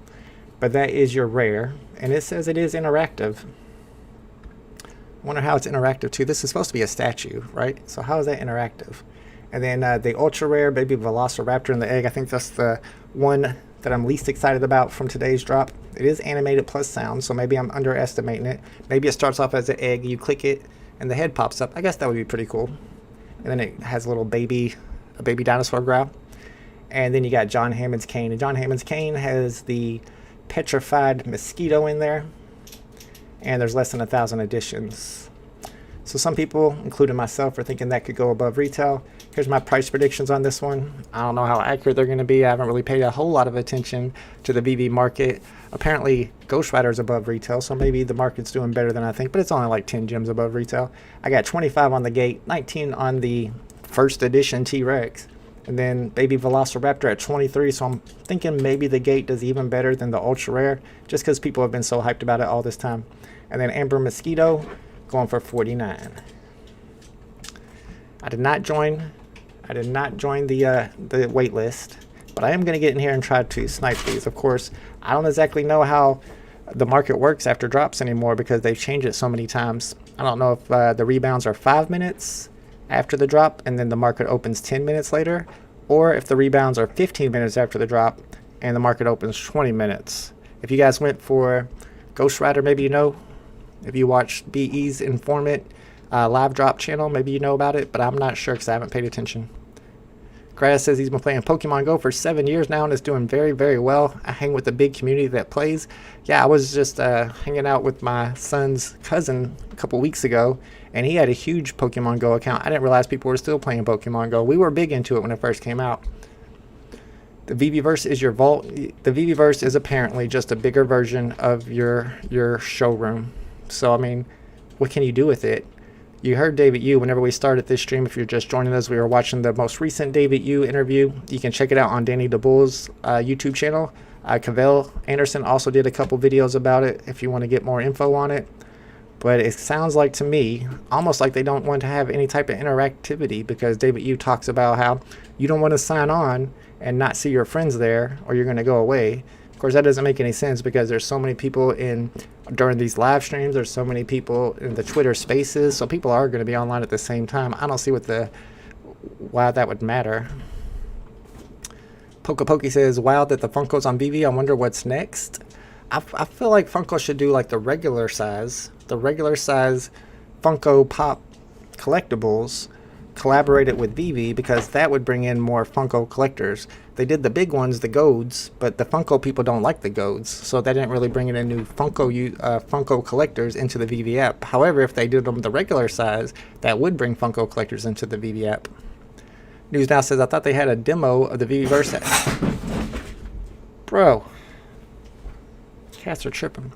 but that is your rare, and it says it is interactive. I wonder how it's interactive too. This is supposed to be a statue, right? So how is that interactive? And then the ultra rare baby Velociraptor in the egg. I think that's the one that I'm least excited about from today's drop. It is animated plus sound, so maybe I'm underestimating it. Maybe it starts off as an egg, you click it, and the head pops up. I guess that would be pretty cool. And then it has a little baby dinosaur growl. And then you got John Hammond's cane. And John Hammond's cane has the petrified mosquito in there. And there's less than 1,000 editions. So some people, including myself, are thinking that could go above retail. Here's my price predictions on this one. I don't know how accurate they're going to be. I haven't really paid a whole lot of attention to the VeVe market. Apparently, Ghost Rider is above retail, so maybe the market's doing better than I think, but it's only like 10 gems above retail. I got 25 on the gate, 19 on the first edition T-Rex, and then baby Velociraptor at 23, so I'm thinking maybe the gate does even better than the ultra rare, just because people have been so hyped about it all this time. And then Amber Mosquito going for 49. I did not join the wait list, but I am going to get in here and try to snipe these. Of course, I don't exactly know how the market works after drops anymore because they've changed it so many times. I don't know if the rebounds are 5 minutes after the drop and then the market opens 10 minutes later, or if the rebounds are 15 minutes after the drop and the market opens 20 minutes. If you guys went for Ghost Rider, maybe you know. If you watched BE's Informant live drop channel, maybe you know about it, but I'm not sure because I haven't paid attention. Grass says he's been playing Pokemon Go for 7 years now and is doing very, very well. I hang with a big community that plays. Yeah, I was just hanging out with my son's cousin a couple weeks ago, and he had a huge Pokemon Go account. I didn't realize people were still playing Pokemon Go. We were big into it when it first came out. The VeVeverse is your vault. The VeVeverse is apparently just a bigger version of your showroom. So, I mean, what can you do with it? You heard David Yu whenever we started this stream. If you're just joining us, we were watching the most recent David Yu interview. You can check it out on Danny DeBull's YouTube channel. Cavell Anderson also did a couple videos about it if you want to get more info on it. But it sounds like to me almost like they don't want to have any type of interactivity, because David Yu talks about how you don't want to sign on and not see your friends there or you're going to go away. Of course, that doesn't make any sense because there's so many people during these live streams. There's so many people in the Twitter spaces, so people are going to be online at the same time. I don't see why that would matter. Poke says, wow, that the Funko's on VeVe. I wonder what's next. I feel like Funko should do like the regular size Funko Pop collectibles, collaborate it with VeVe, because that would bring in more Funko collectors. They did the big ones, the goads, but the Funko people don't like the goads, so they didn't really bring in a new Funko collectors into the VeVe app. However, if they did them the regular size, that would bring Funko collectors into the VeVe app. News Now says, I thought they had a demo of the VeVeverse app. Bro, cats are tripping.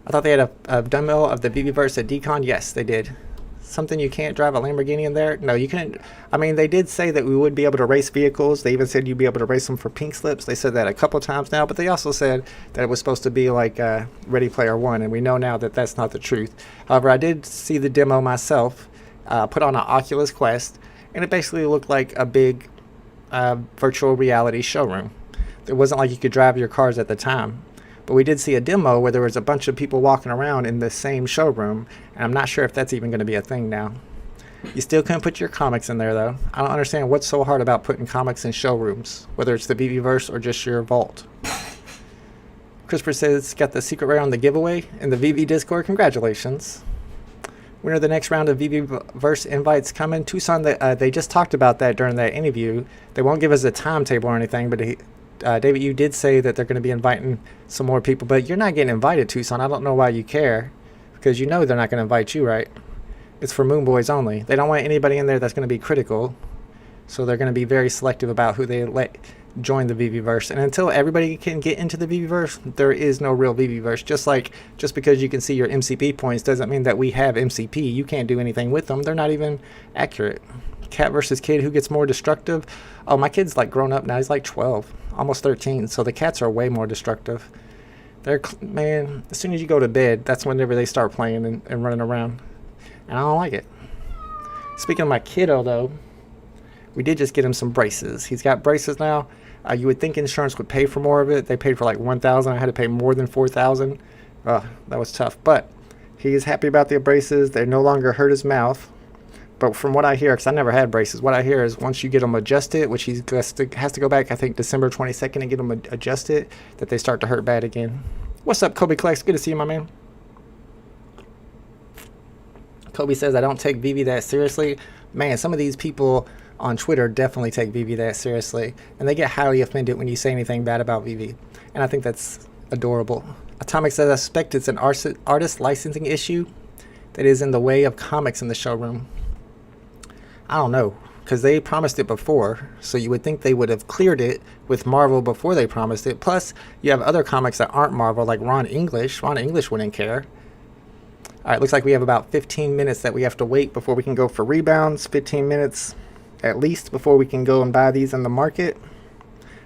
I thought they had a demo of the VeVeverse at Decon. Yes, they did. Something you can't drive a Lamborghini in there? No, you couldn't. I mean, they did say that we would be able to race vehicles. They even said you'd be able to race them for pink slips. They said that a couple times now, but they also said that it was supposed to be like Ready Player One, and we know now that that's not the truth. However, I did see the demo myself, put on an Oculus Quest, and it basically looked like a big virtual reality showroom. It wasn't like you could drive your cars at the time. But we did see a demo where there was a bunch of people walking around in the same showroom, and I'm not sure if that's even going to be a thing now. You still couldn't put your comics in there, though. I don't understand what's so hard about putting comics in showrooms, whether it's the VeVeverse or just your vault. Christopher says, got the secret rare on the giveaway in the VeVe Discord. Congratulations. When are the next round of VeVeverse invites coming? Tucson, they just talked about that during that interview. They won't give us a timetable or anything, but David, you did say that they're going to be inviting some more people, but you're not getting invited, Tucson. I don't know why you care, because you know they're not going to invite you, right? It's for Moon Boys only. They don't want anybody in there that's going to be critical, so they're going to be very selective about who they let join the VeVeverse. And until everybody can get into the VeVeverse, there is no real VeVeverse. Just because you can see your MCP points doesn't mean that we have MCP. You can't do anything with them. They're not even accurate. Cat versus kid, who gets more destructive? Oh, my kid's like grown up now. He's like 12, almost 13. So the cats are way more destructive. Man, as soon as you go to bed, that's whenever they start playing and running around. And I don't like it. Speaking of my kiddo, though, we did just get him some braces. He's got braces now. You would think insurance would pay for more of it. They paid for like $1,000. I had to pay more than $4,000. That was tough. But he is happy about the braces. They no longer hurt his mouth. But from what I hear, because I never had braces, what I hear is once you get them adjusted, which he has to go back, I think, December 22nd and get them adjusted, that they start to hurt bad again. What's up, Kobe Klex? Good to see you, my man. Kobe says, I don't take VeVe that seriously. Man, some of these people on Twitter definitely take VeVe that seriously. And they get highly offended when you say anything bad about VeVe. And I think that's adorable. Atomic says, I suspect it's an artist licensing issue that is in the way of comics in the showroom. I don't know, because they promised it before, so you would think they would have cleared it with Marvel before they promised it. Plus, you have other comics that aren't Marvel, like Ron English. Ron English wouldn't care. All right, looks like we have about 15 minutes that we have to wait before we can go for rebounds. 15 minutes at least before we can go and buy these in the market.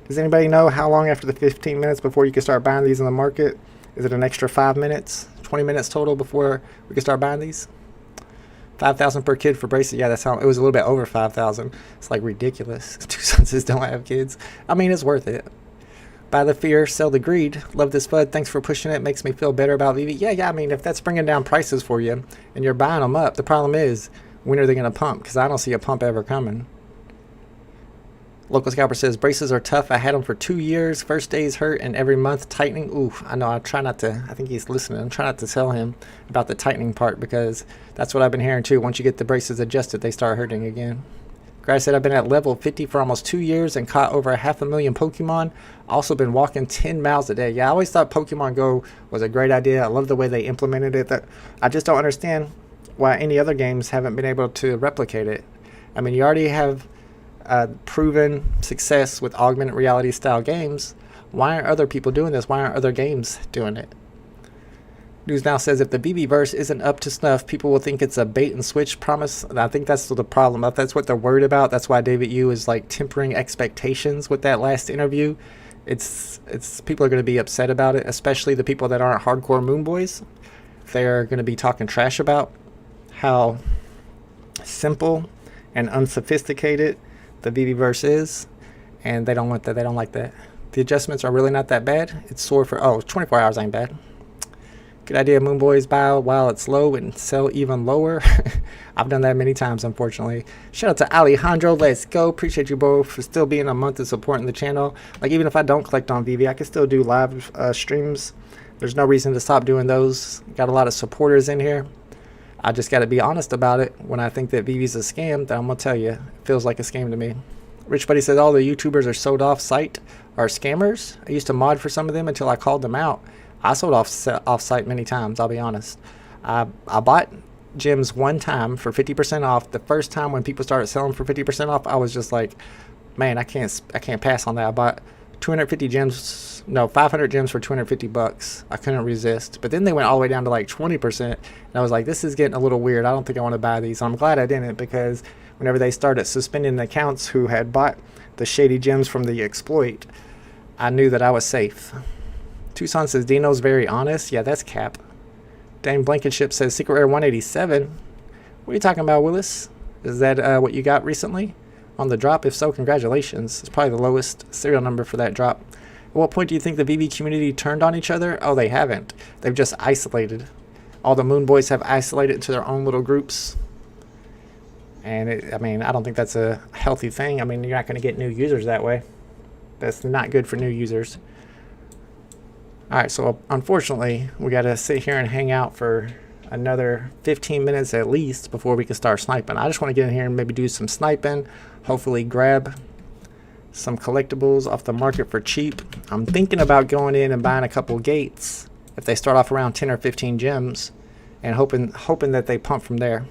Does anybody know how long after the 15 minutes before you can start buying these in the market? Is it an extra 5 minutes, 20 minutes total before we can start buying these? 5,000 per kid for braces. Yeah, that's how it was. A little bit over 5,000. It's like ridiculous. Two sons don't have kids. I mean, it's worth it. Buy the fear, sell the greed. Love this bud. Thanks for pushing it. Makes me feel better about VeVe. Yeah. I mean, if that's bringing down prices for you and you're buying them up, the problem is when are they going to pump? Because I don't see a pump ever coming. Local Scalper says, braces are tough. I had them for 2 years. First day's hurt and every month tightening. Ooh, I know. I try not to. I think he's listening. I'm trying not to tell him about the tightening part because that's what I've been hearing too. Once you get the braces adjusted, they start hurting again. Guy said, I've been at level 50 for almost 2 years and caught over 500,000 Pokemon. Also been walking 10 miles a day. Yeah, I always thought Pokemon Go was a great idea. I love the way they implemented it. I just don't understand why any other games haven't been able to replicate it. I mean, you already have proven success with augmented reality style games. Why aren't other people doing this? Why aren't other games doing it? News Now says, if the VeVe verse isn't up to snuff, people will think it's a bait and switch promise. And I think that's the problem. If that's what they're worried about, that's why David Yu is like tempering expectations with that last interview. It's people are going to be upset about it, especially the people that aren't hardcore Moon Boys. They're going to be talking trash about how simple and unsophisticated the VeVe verse is, and they don't want that. They don't like that. The adjustments are really not that bad. It's sore for 24 hours ain't bad. Good idea, Moon Boys, buy while it's low and sell even lower. I've done that many times, unfortunately. Shout out to Alejandro. Let's go. Appreciate you both for still being a month and supporting the channel. Like, even if I don't collect on VeVe, I can still do live streams. There's no reason to stop doing those. Got a lot of supporters in here. I just got to be honest about it. When I think that VeVe's a scam, then I'm going to tell you, it feels like a scam to me. Rich Buddy says all the YouTubers are sold off site are scammers. I used to mod for some of them until I called them out. I sold off site many times, I'll be honest. I bought gems one time for 50% off. The first time when people started selling for 50% off, I was just like, man, I can't pass on that. I bought 500 gems for 250 bucks. I couldn't resist. But then they went all the way down to like 20%. And I was like, this is getting a little weird. I don't think I want to buy these. I'm glad I didn't, because whenever they started suspending the accounts who had bought the shady gems from the exploit, I knew that I was safe. Tucson says, Dino's very honest. Yeah, that's cap. Dame Blankenship says, Secret Rare 187. What are you talking about, Willis? Is that what you got recently on the drop? If so, congratulations. It's probably the lowest serial number for that drop. At what point do you think the VeVe community turned on each other? Oh, they haven't. They've just isolated. All the Moon Boys have isolated into their own little groups. And, I don't think that's a healthy thing. I mean, you're not going to get new users that way. That's not good for new users. Alright, so unfortunately, we got to sit here and hang out for another 15 minutes at least before we can start sniping. I just want to get in here and maybe do some sniping. Hopefully grab some collectibles off the market for cheap. I'm thinking about going in and buying a couple gates if they start off around 10 or 15 gems, and hoping that they pump from there.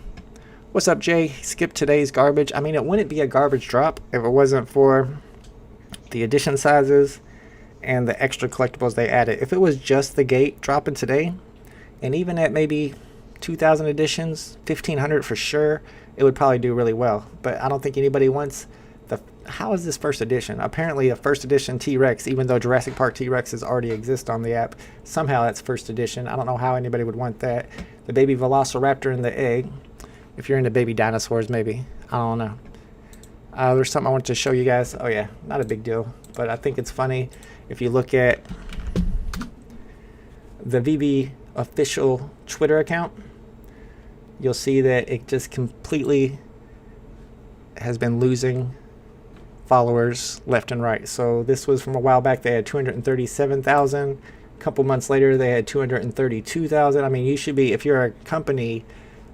What's up, Jay? Skip today's garbage. I mean, it wouldn't be a garbage drop if it wasn't for the edition sizes and the extra collectibles they added. If it was just the gate dropping today, and even at maybe 2,000 editions, 1,500 for sure, it would probably do really well. But I don't think anybody wants the... How is this first edition? Apparently a first edition T-Rex, even though Jurassic Park T-Rexes already exist on the app, somehow that's first edition. I don't know how anybody would want that. The baby Velociraptor and the egg. If you're into baby dinosaurs, maybe. I don't know. There's something I wanted to show you guys. Oh yeah, not a big deal, but I think it's funny. If you look at the VeVe official Twitter account, you'll see that it just completely has been losing followers left and right. So this was from a while back. They had 237,000. A couple months later, they had 232,000. I mean, you should be, if you're a company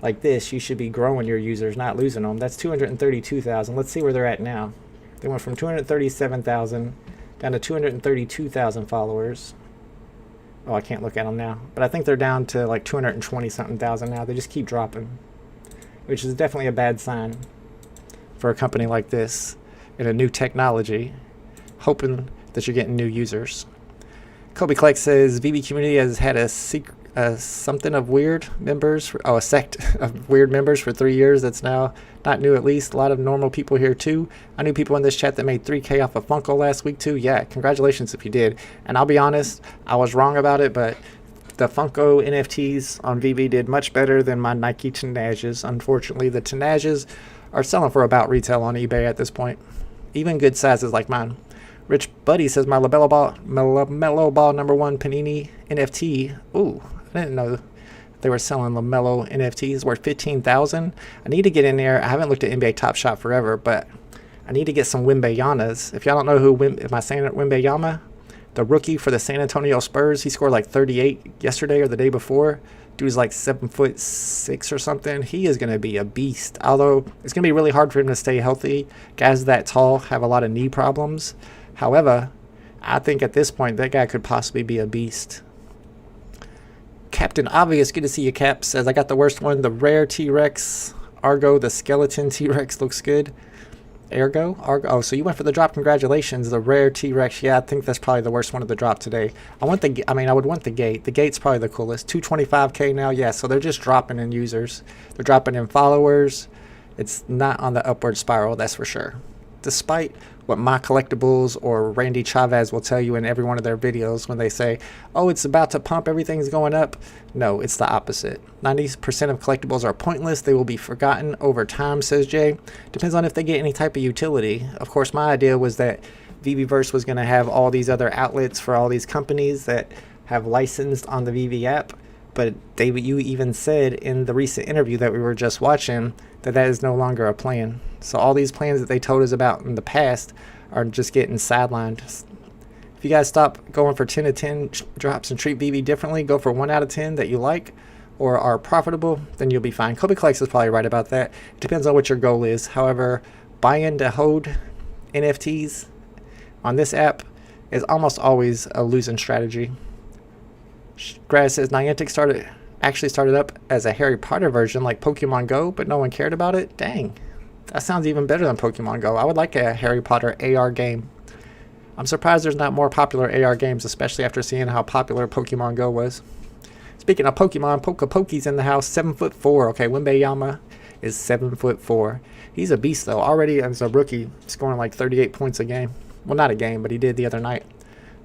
like this, you should be growing your users, not losing them. That's 232,000. Let's see where they're at now. They went from 237,000 down to 232,000 followers. Oh, I can't look at them now, but I think they're down to like 220 something thousand now. They just keep dropping, which is definitely a bad sign for a company like this and a new technology, hoping that you're getting new users. Kobe Clark says VeVe community has had a secret something of weird members, a sect of weird members for 3 years. That's now not new, at least. A lot of normal people here too. I knew people in this chat that made 3K off of Funko last week too. Yeah, congratulations if you did. And I'll be honest, I was wrong about it, but the Funko NFTs on VeVe did much better than my Nike Tenages. Unfortunately, the Tenages are selling for about retail on eBay at this point. Even good sizes like mine. Rich Buddy says my LaMelo Ball #1 Panini NFT. Ooh, I didn't know they were selling LaMelo NFTs worth $15,000. I need to get in there. I haven't looked at NBA Top Shot forever, but I need to get some Wembeyamas. If y'all don't know who am I saying it, Wembeyama, the rookie for the San Antonio Spurs, he scored like 38 yesterday or the day before. Dude's like 7'6" or something. He is going to be a beast. Although it's going to be really hard for him to stay healthy. Guys that tall have a lot of knee problems. However, I think at this point that guy could possibly be a beast. Captain Obvious, good to see you, Cap. Says I got the worst one. The rare T-Rex. Argo, the skeleton T-Rex looks good. Argo? Oh, so you went for the drop. Congratulations. The rare T-Rex. Yeah, I think that's probably the worst one of the drop today. I would want the gate. The gate's probably the coolest. 225k now. Yeah, so they're just dropping in users. They're dropping in followers. It's not on the upward spiral, that's for sure. Despite what My Collectibles or Randy Chavez will tell you in every one of their videos when they say, oh, it's about to pump, everything's going up. No, it's the opposite. 90% of collectibles are pointless. They will be forgotten over time, says Jay. Depends on if they get any type of utility. Of course, my idea was that VeVeVerse was going to have all these other outlets for all these companies that have licensed on the VeVe app. But David, you even said in the recent interview that we were just watching that that is no longer a plan. So all these plans that they told us about in the past are just getting sidelined. If you guys stop going for 10 to 10 drops and treat VeVe differently, go for 1 out of 10 that you like or are profitable, then you'll be fine. Kobe Collects is probably right about that. It depends on what your goal is. However, buying to hold NFTs on this app is almost always a losing strategy. Grass says Niantic actually started up as a Harry Potter version like Pokemon Go, but no one cared about it. Dang, that sounds even better than Pokemon Go. I would like a Harry Potter AR game. I'm surprised there's not more popular AR games, especially after seeing how popular Pokemon Go was. Speaking of Pokemon, Poke's in the house, 7'4". Okay, Wembeyama is 7'4". He's a beast though. Already as a rookie, scoring like 38 points a game. Well, not a game, but he did the other night.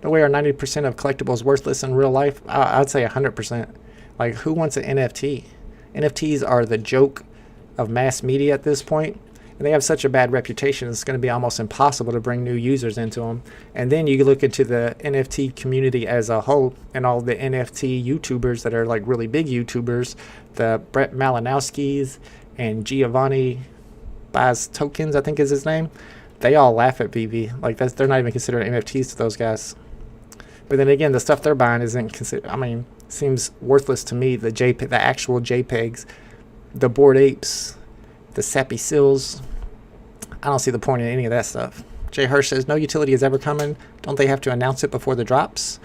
No way are 90% of collectibles worthless in real life. I'd say 100%. Like, who wants an NFT? NFTs are the joke of mass media at this point, and they have such a bad reputation. It's going to be almost impossible to bring new users into them. And then you look into the NFT community as a whole, and all the NFT YouTubers that are like really big YouTubers, the Brett Malinowskis and Giovanni Buys Tokens, I think is his name. They all laugh at VeVe. Like, they're not even considered NFTs to those guys. But then again, the stuff they're buying isn't considered. I mean, seems worthless to me. The actual JPEGs, the Bored Apes, the Sappy Sills. I don't see the point in any of that stuff. Jay Hirsch says no utility is ever coming. Don't they have to announce it before the drops?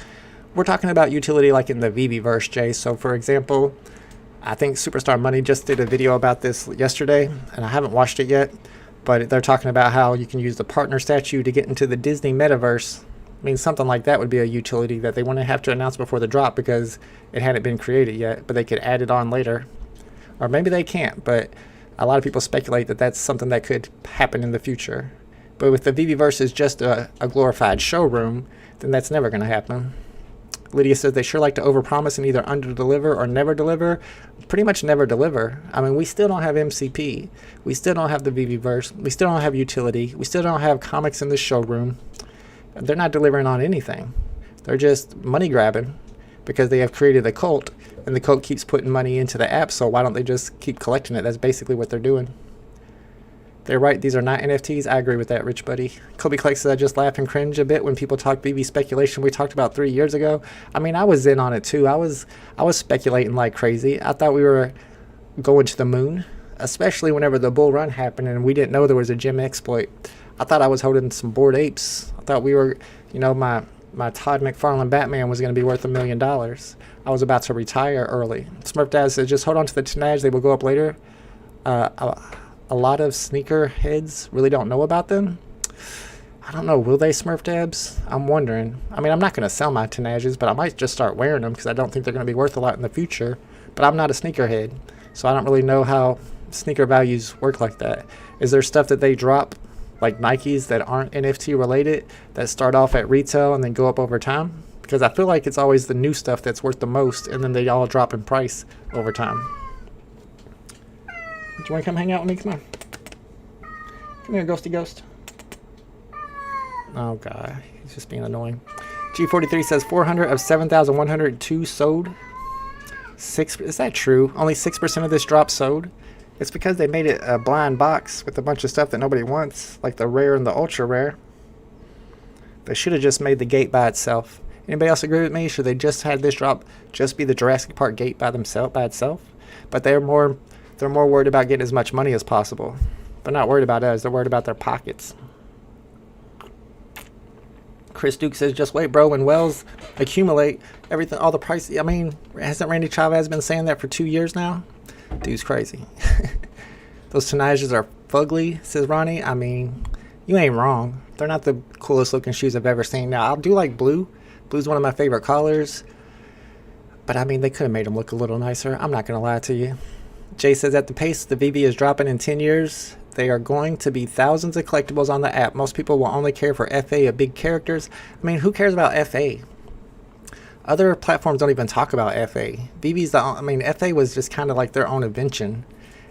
We're talking about utility like in the VeVeVerse, Jay. So for example, I think Superstar Money just did a video about this yesterday, and I haven't watched it yet. But they're talking about how you can use the partner statue to get into the Disney metaverse. I mean, something like that would be a utility that they wouldn't have to announce before the drop because it hadn't been created yet, but they could add it on later. Or maybe they can't, but a lot of people speculate that that's something that could happen in the future. But with the VeVeVerse is just a glorified showroom, then that's never going to happen. Lydia says they sure like to overpromise and either underdeliver or never deliver. Pretty much never deliver. I mean, we still don't have MCP. We still don't have the VeVeVerse. We still don't have utility. We still don't have comics in the showroom. They're not delivering on anything. They're just money grabbing because they have created a cult, and the cult keeps putting money into the app, so why don't they just keep collecting it? That's basically what they're doing. They're right, these are not NFTs. I agree with that, Rich Buddy. Kobe Clark says I just laugh and cringe a bit when people talk VeVe speculation we talked about 3 years ago. I mean, I was in on it too. I was speculating like crazy. I thought we were going to the moon, especially whenever the bull run happened and we didn't know there was a gem exploit. I thought I was holding some Bored Apes. I thought we were, you know, my Todd McFarlane Batman was going to be worth $1 million. I was about to retire early. Smurf Dad says just hold on to the Tenage. They will go up later. A lot of sneaker heads really don't know about them. I don't know. Will they, Smurf Dabs? I'm wondering. I mean, I'm not going to sell my Tenages, but I might just start wearing them because I don't think they're going to be worth a lot in the future. But I'm not a sneakerhead, so I don't really know how sneaker values work like that. Is there stuff that they drop, like Nikes, that aren't NFT related, that start off at retail and then go up over time? Because I feel like it's always the new stuff that's worth the most, and then they all drop in price over time. Do you want to come hang out with me? Come on. Come here, ghosty ghost. Oh, God. He's just being annoying. G43 says 400 of 7,102 sold. Is that true? Only 6% of this drop sold? It's because they made it a blind box with a bunch of stuff that nobody wants, like the rare and the ultra rare. They should have just made the gate by itself. Anybody else agree with me? Should they just had this drop just be the Jurassic Park gate by itself? But they're more worried about getting as much money as possible. They're not worried about us. They're worried about their pockets. Chris Duke says, just wait, bro. When wells accumulate, everything, all the price. I mean, hasn't Randy Chavez been saying that for 2 years now? Dude's crazy. Those Tenages are fugly, says Ronnie. I mean, you ain't wrong. They're not the coolest looking shoes I've ever seen. Now, I do like blue. Blue's one of my favorite colors. But, I mean, they could have made them look a little nicer. I'm not going to lie to you. Jay says, at the pace the VeVe is dropping in 10 years, they are going to be thousands of collectibles on the app. Most people will only care for FA of big characters. I mean, who cares about FA? Other platforms don't even talk about FA. VeVe's FA was just kind of like their own invention.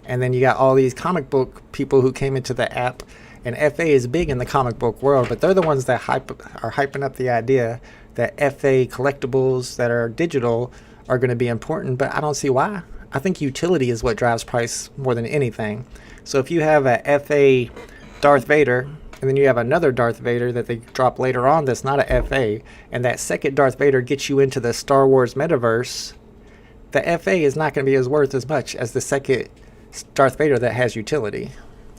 And then you got all these comic book people who came into the app. And FA is big in the comic book world, but they're the ones that are hyping up the idea that FA collectibles that are digital are going to be important, but I don't see why. I think utility is what drives price more than anything. So if you have a FA Darth Vader, and then you have another Darth Vader that they drop later on that's not a FA, and that second Darth Vader gets you into the Star Wars metaverse, the FA is not going to be as worth as much as the second Darth Vader that has utility.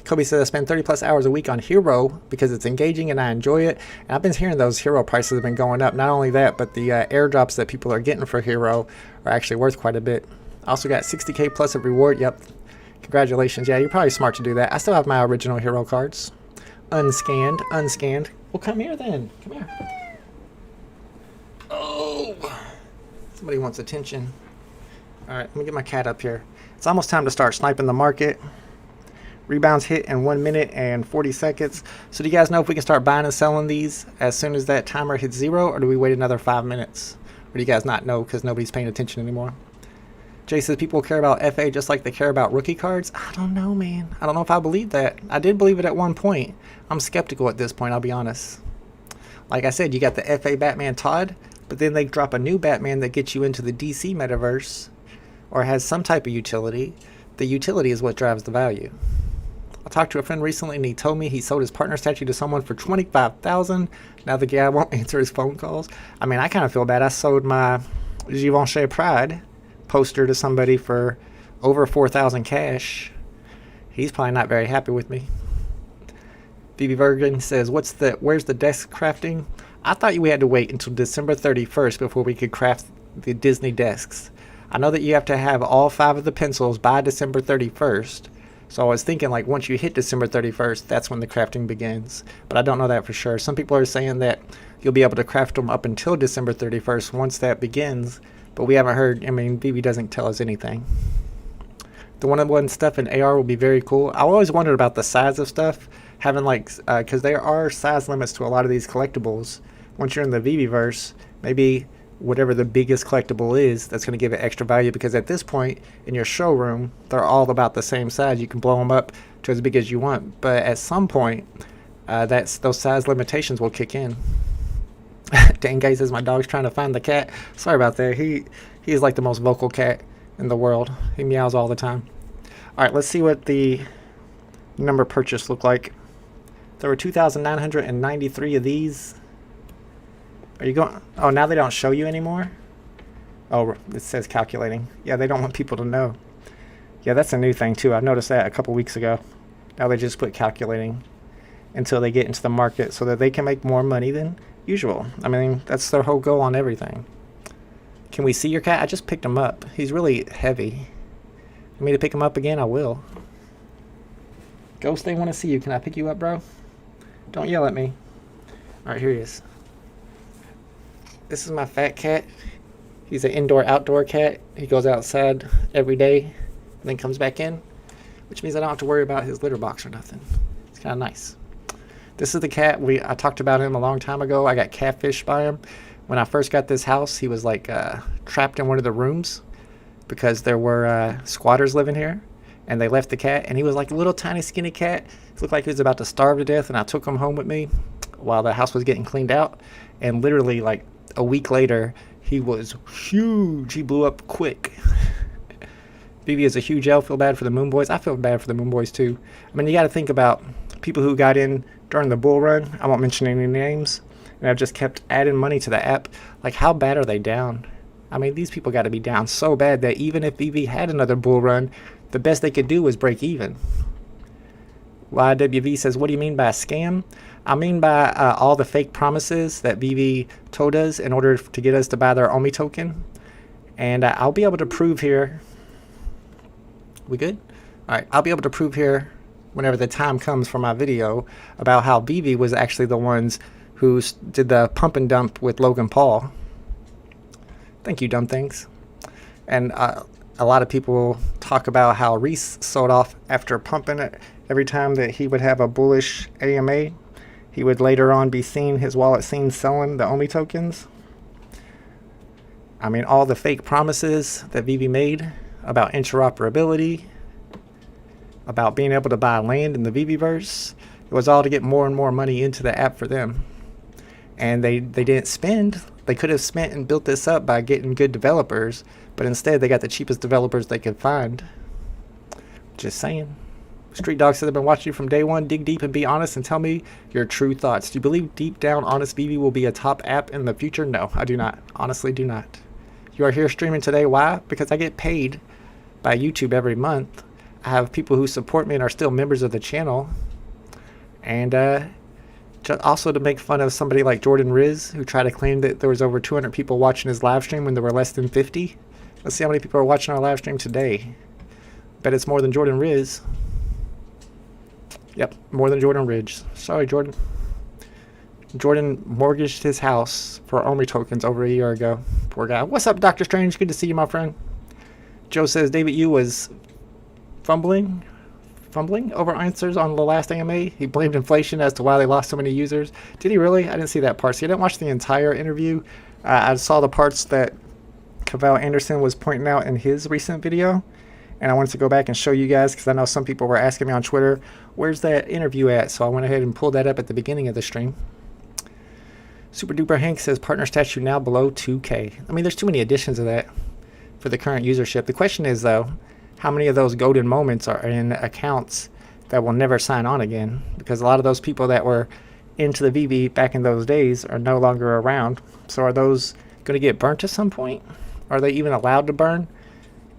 Kobe says, I spend 30 plus hours a week on Hero because it's engaging and I enjoy it. And I've been hearing those Hero prices have been going up. Not only that, but the airdrops that people are getting for Hero are actually worth quite a bit. I also got 60K plus of reward. Yep. Congratulations. Yeah, you're probably smart to do that. I still have my original Hero cards. Unscanned. Well, come here then. Come here. Oh. Somebody wants attention. All right, let me get my cat up here. It's almost time to start sniping the market. Rebounds hit in 1 minute and 40 seconds. So do you guys know if we can start buying and selling these as soon as that timer hits 0, or do we wait another 5 minutes? Or do you guys not know because nobody's paying attention anymore? Jay says people care about FA just like they care about rookie cards. I don't know, man. I don't know if I believe that. I did believe it at one point. I'm skeptical at this point, I'll be honest. Like I said, you got the FA Batman Todd, but then they drop a new Batman that gets you into the DC metaverse or has some type of utility. The utility is what drives the value. I talked to a friend recently and he told me he sold his partner statue to someone for $25,000. Now the guy won't answer his phone calls. I mean, I kind of feel bad. I sold my Givenchy Pride poster to somebody for over $4,000 cash. He's probably not very happy with me. VeVe Virgin says, where's the desk crafting? I thought we had to wait until December 31st before we could craft the Disney desks. I know that you have to have all 5 of the pencils by December 31st. So I was thinking like once you hit December 31st, that's when the crafting begins. But I don't know that for sure. Some people are saying that you'll be able to craft them up until December 31st once that begins. But we haven't heard, I mean, VeVe doesn't tell us anything. The one-on-one stuff in AR will be very cool. I always wondered about the size of stuff. Having like, because there are size limits to a lot of these collectibles. Once you're in the VeVe-verse, maybe whatever the biggest collectible is, that's going to give it extra value, because at this point in your showroom they're all about the same size. You can blow them up to as big as you want, but at some point those size limitations will kick in. Dang, guys, says my dog's trying to find the cat. Sorry about that. He is like the most vocal cat in the world. He meows all the time. All right, let's see what the number purchase look like. There were 2,993 of these. Are you going? Oh, now they don't show you anymore? Oh, it says calculating. Yeah, they don't want people to know. Yeah, that's a new thing too. I've noticed that a couple weeks ago. Now they just put calculating until they get into the market so that they can make more money than usual. I mean, that's their whole goal on everything. Can we see your cat? I just picked him up. He's really heavy. Want me to pick him up again? I will. Ghost, they want to see you. Can I pick you up, bro? Don't yell at me. All right, here he is. This is my fat cat. He's an indoor-outdoor cat. He goes outside every day and then comes back in, which means I don't have to worry about his litter box or nothing. It's kind of nice. This is the cat. I talked about him a long time ago. I got catfished by him. When I first got this house, he was like trapped in one of the rooms because there were squatters living here, and they left the cat, and he was like a little tiny skinny cat. He looked like he was about to starve to death, and I took him home with me while the house was getting cleaned out, and literally like a week later, he was huge. He blew up quick. VeVe is a huge L. Feel bad for the Moon Boys. I feel bad for the Moon Boys too. I mean, you got to think about people who got in during the bull run. I won't mention any names. And I've just kept adding money to the app. Like, how bad are they down? I mean, these people got to be down so bad that even if VeVe had another bull run, the best they could do was break even. YWV says, what do you mean by a scam? I mean by all the fake promises that VeVe told us in order to get us to buy their OMI token. And I'll be able to prove here. We good? All right, I'll be able to prove here whenever the time comes for my video about how VeVe was actually the ones who did the pump and dump with Logan Paul. Thank you, dumb things. And a lot of people talk about how Reese sold off after pumping it. Every time that he would have a bullish AMA, he would later on be seen, his wallet seen selling the OMI tokens. I mean, all the fake promises that VeVe made about interoperability, about being able to buy land in the VeVeverse, it was all to get more and more money into the app for them. And they didn't spend. They could have spent and built this up by getting good developers, but instead they got the cheapest developers they could find. Just saying. Street Dog said, I've been watching you from day one. Dig deep and be honest and tell me your true thoughts. Do you believe deep down honest VeVe will be a top app in the future? No, I do not. Honestly, do not. You are here streaming today. Why? Because I get paid by YouTube every month. I have people who support me and are still members of the channel. And also to make fun of somebody like Jordan Riz, who tried to claim that there was over 200 people watching his live stream when there were less than 50. Let's see how many people are watching our live stream today. Bet it's more than Jordan Riz. Yep, more than Jordan Ridge. Sorry, Jordan. Jordan mortgaged his house for OMI tokens over a year ago. Poor guy. What's up, Dr. Strange? Good to see you, my friend. Joe says David Yu was fumbling over answers on the last AMA. He blamed inflation as to why they lost so many users. Did he really? I didn't see that part. See, I didn't watch the entire interview. I saw the parts that Cavell Anderson was pointing out in his recent video. And I wanted to go back and show you guys because I know some people were asking me on Twitter, where's that interview at? So I went ahead and pulled that up at the beginning of the stream. Super Duper Hank says partner statue now below 2K. I mean, there's too many additions of that for the current usership. The question is, though, how many of those golden moments are in accounts that will never sign on again? Because a lot of those people that were into the VeVe back in those days are no longer around. So are those going to get burnt at some point? Are they even allowed to burn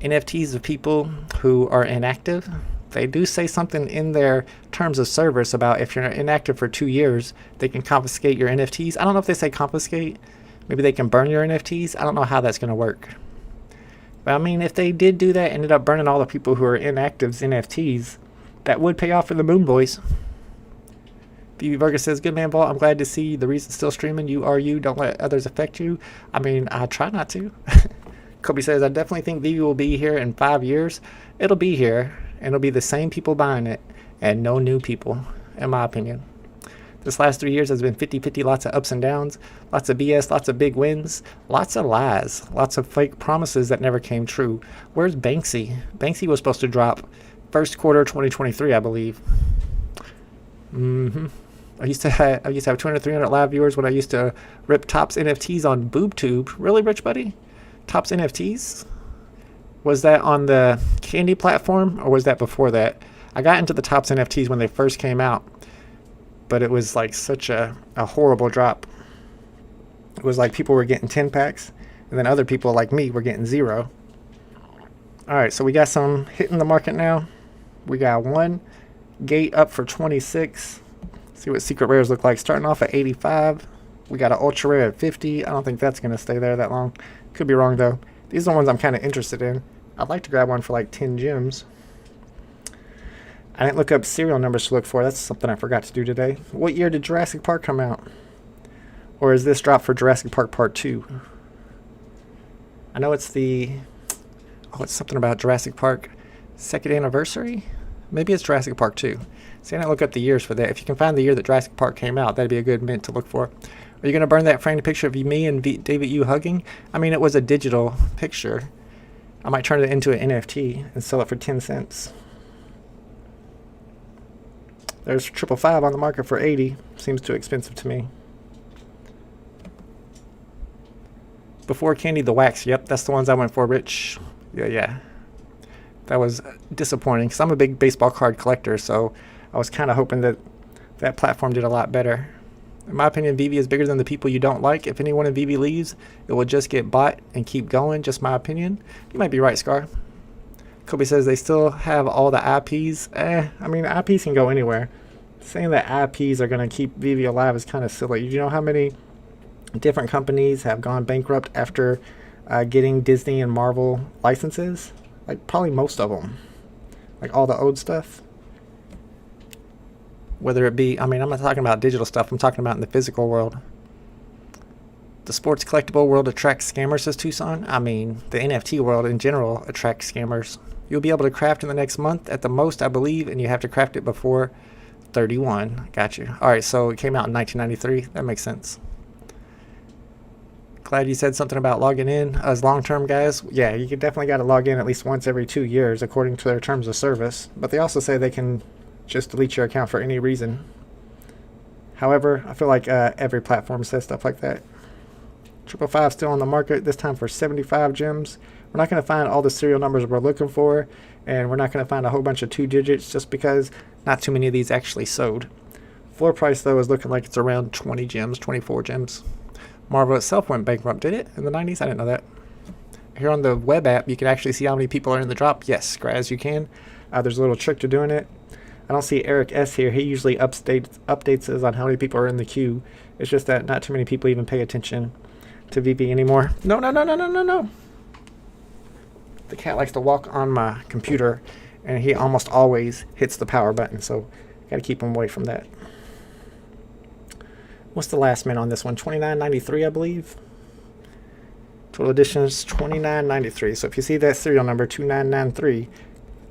NFTs of people who are inactive? They do say something in their terms of service about if you're inactive for 2 years, they can confiscate your NFTs. I don't know if they say confiscate. Maybe they can burn your NFTs. I don't know how that's going to work. But I mean, if they did do that, ended up burning all the people who are inactive's NFTs, that would pay off for the Moon Boys. BB Burger says, good man, Vault. I'm glad to see the reason still streaming. You are you. Don't let others affect you. I mean, I try not to. Kobe says, I definitely think VeVe will be here in 5 years. It'll be here, and it'll be the same people buying it, and no new people, in my opinion. This last 3 years has been 50-50, lots of ups and downs, lots of BS, lots of big wins, lots of lies, lots of fake promises that never came true. Where's Banksy? Banksy was supposed to drop first quarter 2023, I believe. I used to have 200, 300 live viewers when I used to rip Topps NFTs on BoobTube. Really, Rich Buddy? Topps NFTs? Was that on the Candy platform, or was that before that? I got into the Topps NFTs when they first came out, but it was like such a horrible drop. It was like people were getting 10 packs, and then other people like me were getting 0. All right, so we got some hitting the market now. We got one gate up for 26. See what secret rares look like. Starting off at 85. We got an ultra rare at 50. I don't think that's going to stay there that long. Could be wrong, though. These are the ones I'm kind of interested in. I'd like to grab one for like 10 gems. I didn't look up serial numbers to look for. That's something I forgot to do today. What year did Jurassic Park come out? Or is this drop for Jurassic Park Part 2? I know it's the... Oh, it's something about Jurassic Park 2nd anniversary? Maybe it's Jurassic Park 2. See, I didn't look up the years for that. If you can find the year that Jurassic Park came out, that'd be a good mint to look for. Are you going to burn that framed picture of me and David Yu hugging? I mean, it was a digital picture. I might turn it into an NFT and sell it for 10 cents. There's 555 on the market for 80. Seems too expensive to me. Before Candy, the wax. Yep, that's the ones I went for, Rich. Yeah. That was disappointing because I'm a big baseball card collector, so I was kind of hoping that that platform did a lot better. In my opinion, VeVe is bigger than the people you don't like. If anyone in VeVe leaves, it will just get bought and keep going. Just my opinion. You might be right, Scar. Kobe says they still have all the IPs. I mean, IPs can go anywhere. Saying that IPs are going to keep VeVe alive is kind of silly. You know how many different companies have gone bankrupt after getting Disney and Marvel licenses? Like, probably most of them. Like, all the old stuff. Whether it be, I mean, I'm not talking about digital stuff. I'm talking about in the physical world. The sports collectible world attracts scammers, says Tucson. I mean, the NFT world in general attracts scammers. You'll be able to craft in the next month at the most, I believe, and you have to craft it before 31. Got you. All right, so it came out in 1993. That makes sense. Glad you said something about logging in as long-term guys. Yeah, you definitely got to log in at least once every 2 years according to their terms of service. But they also say they can just delete your account for any reason. However, I feel like every platform says stuff like that. 555 still on the market, this time for 75 gems. We're not going to find all the serial numbers we're looking for, and we're not going to find a whole bunch of 2 digits just because not too many of these actually sold. Floor price, though, is looking like it's around 20 gems, 24 gems. Marvel itself went bankrupt, did it? In the 90s? I didn't know that. Here on the web app, you can actually see how many people are in the drop. Yes, Graz, you can. There's a little trick to doing it. I don't see Eric S. here. He usually updates us on how many people are in the queue. It's just that not too many people even pay attention to VeVe anymore. No. The cat likes to walk on my computer, and he almost always hits the power button, so got to keep him away from that. What's the last mint on this one? $29.93, I believe. Total additions $29.93. So if you see that serial number 2993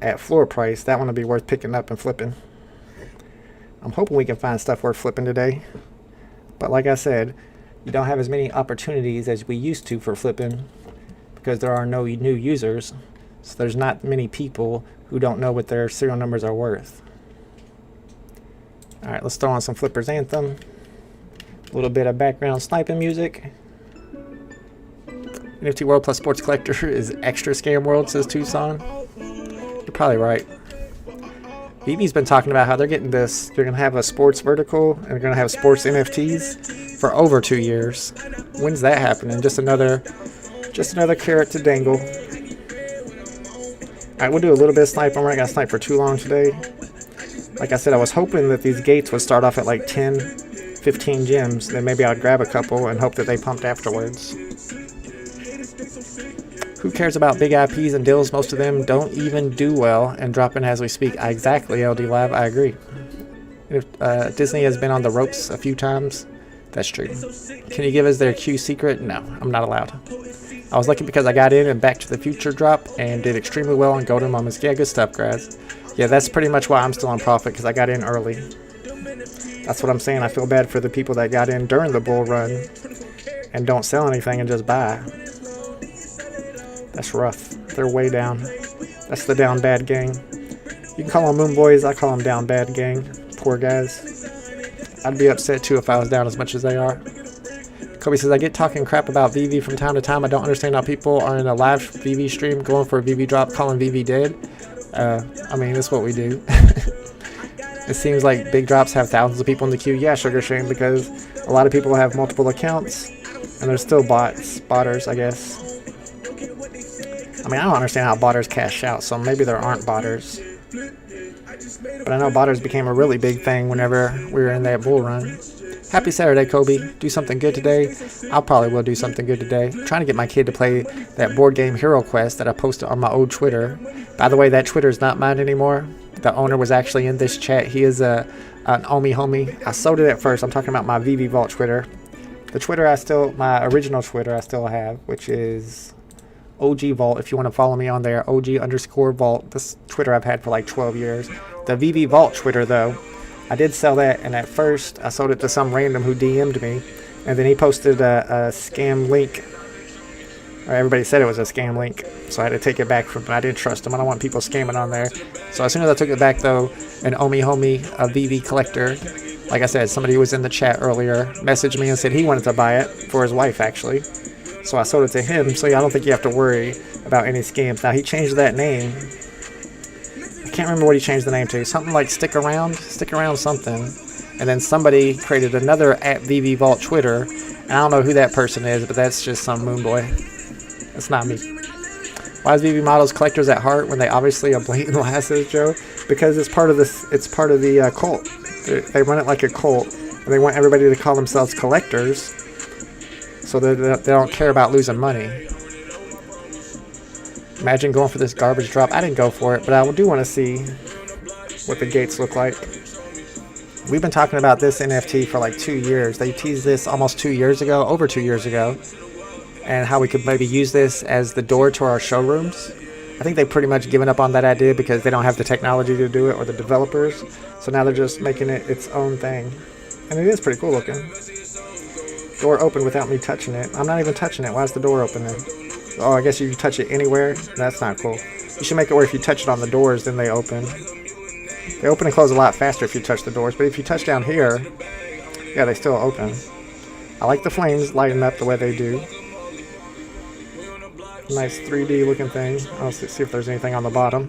at floor price, that one will be worth picking up and flipping. I'm hoping we can find stuff worth flipping today. But like I said, you don't have as many opportunities as we used to for flipping because there are no new users. So there's not many people who don't know what their serial numbers are worth. Alright, let's throw on some Flippers Anthem. A little bit of background sniping music. NFT World plus Sports Collector is extra scam world, says Tucson. You're probably right. VeVe's been talking about how they're getting this. They're going to have a sports vertical and they're going to have sports NFTs for over 2 years. When's that happening? Just another carrot to dangle. Alright, we'll do a little bit of sniping. We're not going to snipe for too long today. Like I said, I was hoping that these gates would start off at like 10, 15 gems. Then maybe I'd grab a couple and hope that they pumped afterwards. Who cares about big IPs and deals? Most of them don't even do well and drop in as we speak. Exactly, LD Live. I agree. If Disney has been on the ropes a few times, that's true. Can you give us their Q secret? No, I'm not allowed. I was lucky because I got in and Back to the Future drop and did extremely well on Golden Moments. Yeah, good stuff, guys. Yeah, that's pretty much why I'm still on profit, because I got in early. That's what I'm saying. I feel bad for the people that got in during the bull run and don't sell anything and just buy. That's rough. They're way down. That's the down bad gang. You can call them Moon Boys. I call them down bad gang. Poor guys. I'd be upset too if I was down as much as they are. Kobe says, I get talking crap about VeVe from time to time. I don't understand how people are in a live VeVe stream going for a VeVe drop, calling VeVe dead. I mean, that's what we do. It seems like big drops have thousands of people in the queue. Yeah, Sugar Shane, because a lot of people have multiple accounts, and there's still botters, I guess. I mean, I don't understand how botters cash out, so maybe there aren't botters. But I know botters became a really big thing whenever we were in that bull run. Happy Saturday, Kobe. Do something good today. I probably will do something good today. I'm trying to get my kid to play that board game Hero Quest that I posted on my old Twitter. By the way, that Twitter is not mine anymore. The owner was actually in this chat. He is an Omi homie. I sold it at first. I'm talking about my VeVe Vault Twitter. The Twitter my original Twitter I still have, which is OG Vault. If you want to follow me on there, OG_Vault. This Twitter I've had for like 12 years. The VeVe Vault Twitter, though, I did sell that, and at first I sold it to some random who DM'd me, and then he posted a scam link. Or everybody said it was a scam link, so I had to take it back from him. I didn't trust him. I don't want people scamming on there. So as soon as I took it back, though, an Omi homie, a VeVe collector, like I said, somebody who was in the chat earlier, messaged me and said he wanted to buy it for his wife, actually. So I sold it to him, so I don't think you have to worry about any scams. Now, he changed that name can't remember what he changed the name to. Something like stick around something. And then somebody created another at VeVe Vault Twitter. And I don't know who that person is, but that's just some moon boy. That's not me. Why is VeVe models collectors at heart when they obviously are blatant lasses, Joe? Because it's part of this. It's part of the cult. They run it like a cult, and they want everybody to call themselves collectors, so that they don't care about losing money. Imagine going for this garbage drop. I didn't go for it, but I do want to see what the gates look like. We've been talking about this NFT for like 2 years. They teased this almost 2 years ago, over 2 years ago, and how we could maybe use this as the door to our showrooms. I think they've pretty much given up on that idea because they don't have the technology to do it, or the developers. So now they're just making it its own thing. And it is pretty cool looking. Door open without me touching it. I'm not even touching it. Why is the door open then? Oh, I guess you can touch it anywhere. That's not cool. You should make it where if you touch it on the doors, then they open. They open and close a lot faster if you touch the doors. But if you touch down here, yeah, they still open. I like the flames lighting up the way they do. Nice 3D looking thing. I'll see if there's anything on the bottom.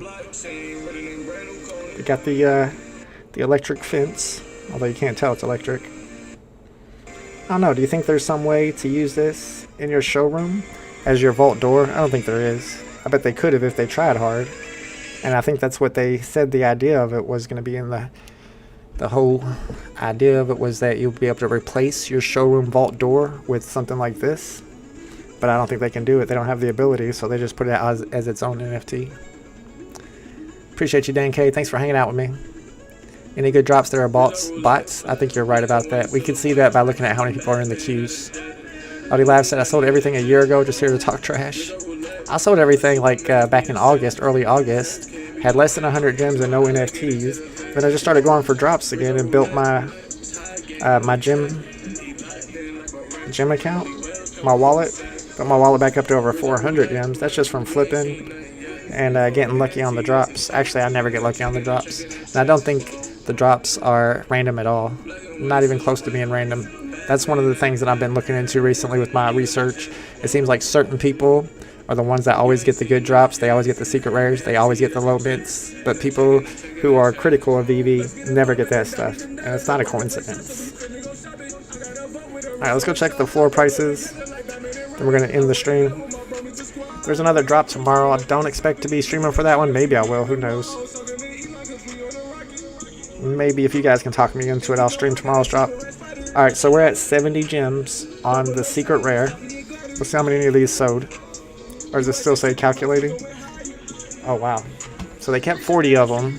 We got the electric fence, although you can't tell it's electric. I don't know, do you think there's some way to use this in your showroom as your vault door? I don't think there is. I bet they could have if they tried hard. And I think that's what they said the idea of it was going to be in the whole idea of it was that you'll be able to replace your showroom vault door with something like this. But I don't think they can do it. They don't have the ability, so they just put it out as its own NFT. Appreciate you, Dan K. Thanks for hanging out with me. Any good drops there are bots? I think you're right about that. We can see that by looking at how many people are in the queues. Audi Lab said, I sold everything a year ago, just here to talk trash. I sold everything like back in August, early August. Had less than 100 gems and no NFTs. Then I just started going for drops again and built my my gem account, my wallet. Got my wallet back up to over 400 gems. That's just from flipping and getting lucky on the drops. Actually, I never get lucky on the drops. And I don't think the drops are random at all. Not even close to being random. That's one of the things that I've been looking into recently with my research. It seems like certain people are the ones that always get the good drops. They always get the secret rares. They always get the low mints. But people who are critical of VeVe never get that stuff. And it's not a coincidence. Alright, let's go check the floor prices. Then we're going to end the stream. There's another drop tomorrow. I don't expect to be streaming for that one. Maybe I will. Who knows? Maybe if you guys can talk me into it, I'll stream tomorrow's drop. Alright, so we're at 70 gems on the secret rare. Let's see how many of these sold. Or does it still say calculating? Oh, wow. So they kept 40 of them.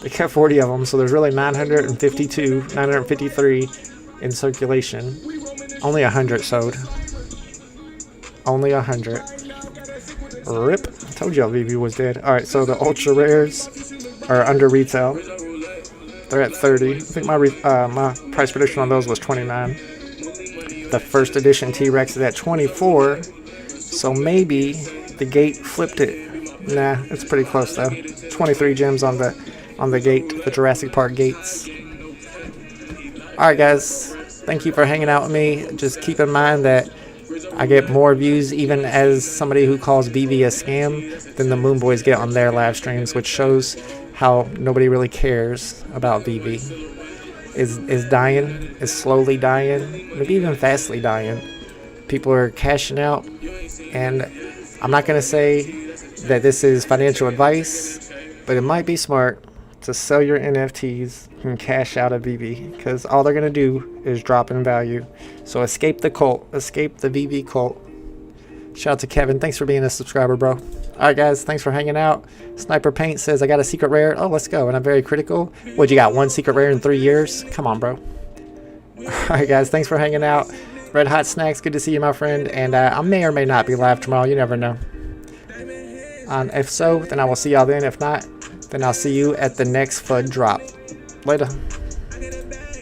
They kept 40 of them, so there's really 953 in circulation. Only 100 sold. Only 100. Rip. I told y'all VeVe was dead. Alright, so the ultra rares are under retail. They're at 30. I think my price prediction on those was 29. The first edition T-Rex is at 24. So maybe the gate flipped it. Nah, it's pretty close though. 23 gems on the gate, the Jurassic Park gates. Alright guys, thank you for hanging out with me. Just keep in mind that I get more views even as somebody who calls VeVe a scam than the Moon Boys get on their live streams, which shows how nobody really cares about VeVe. Is dying, is slowly dying, maybe even fastly dying. People are cashing out, and I'm not going to say that this is financial advice, but it might be smart to sell your NFTs and cash out of VeVe, because all they're going to do is drop in value. So escape the cult, escape the VeVe cult. Shout out to Kevin, thanks for being a subscriber, bro. Alright guys, thanks for hanging out. Sniper Paint says, I got a secret rare. Oh, let's go, and I'm very critical. What, you got one secret rare in 3 years? Come on, bro. Alright guys, thanks for hanging out. Red Hot Snacks, good to see you, my friend. And I may or may not be live tomorrow. You never know. If so, then I will see y'all then. If not, then I'll see you at the next FUD drop. Later.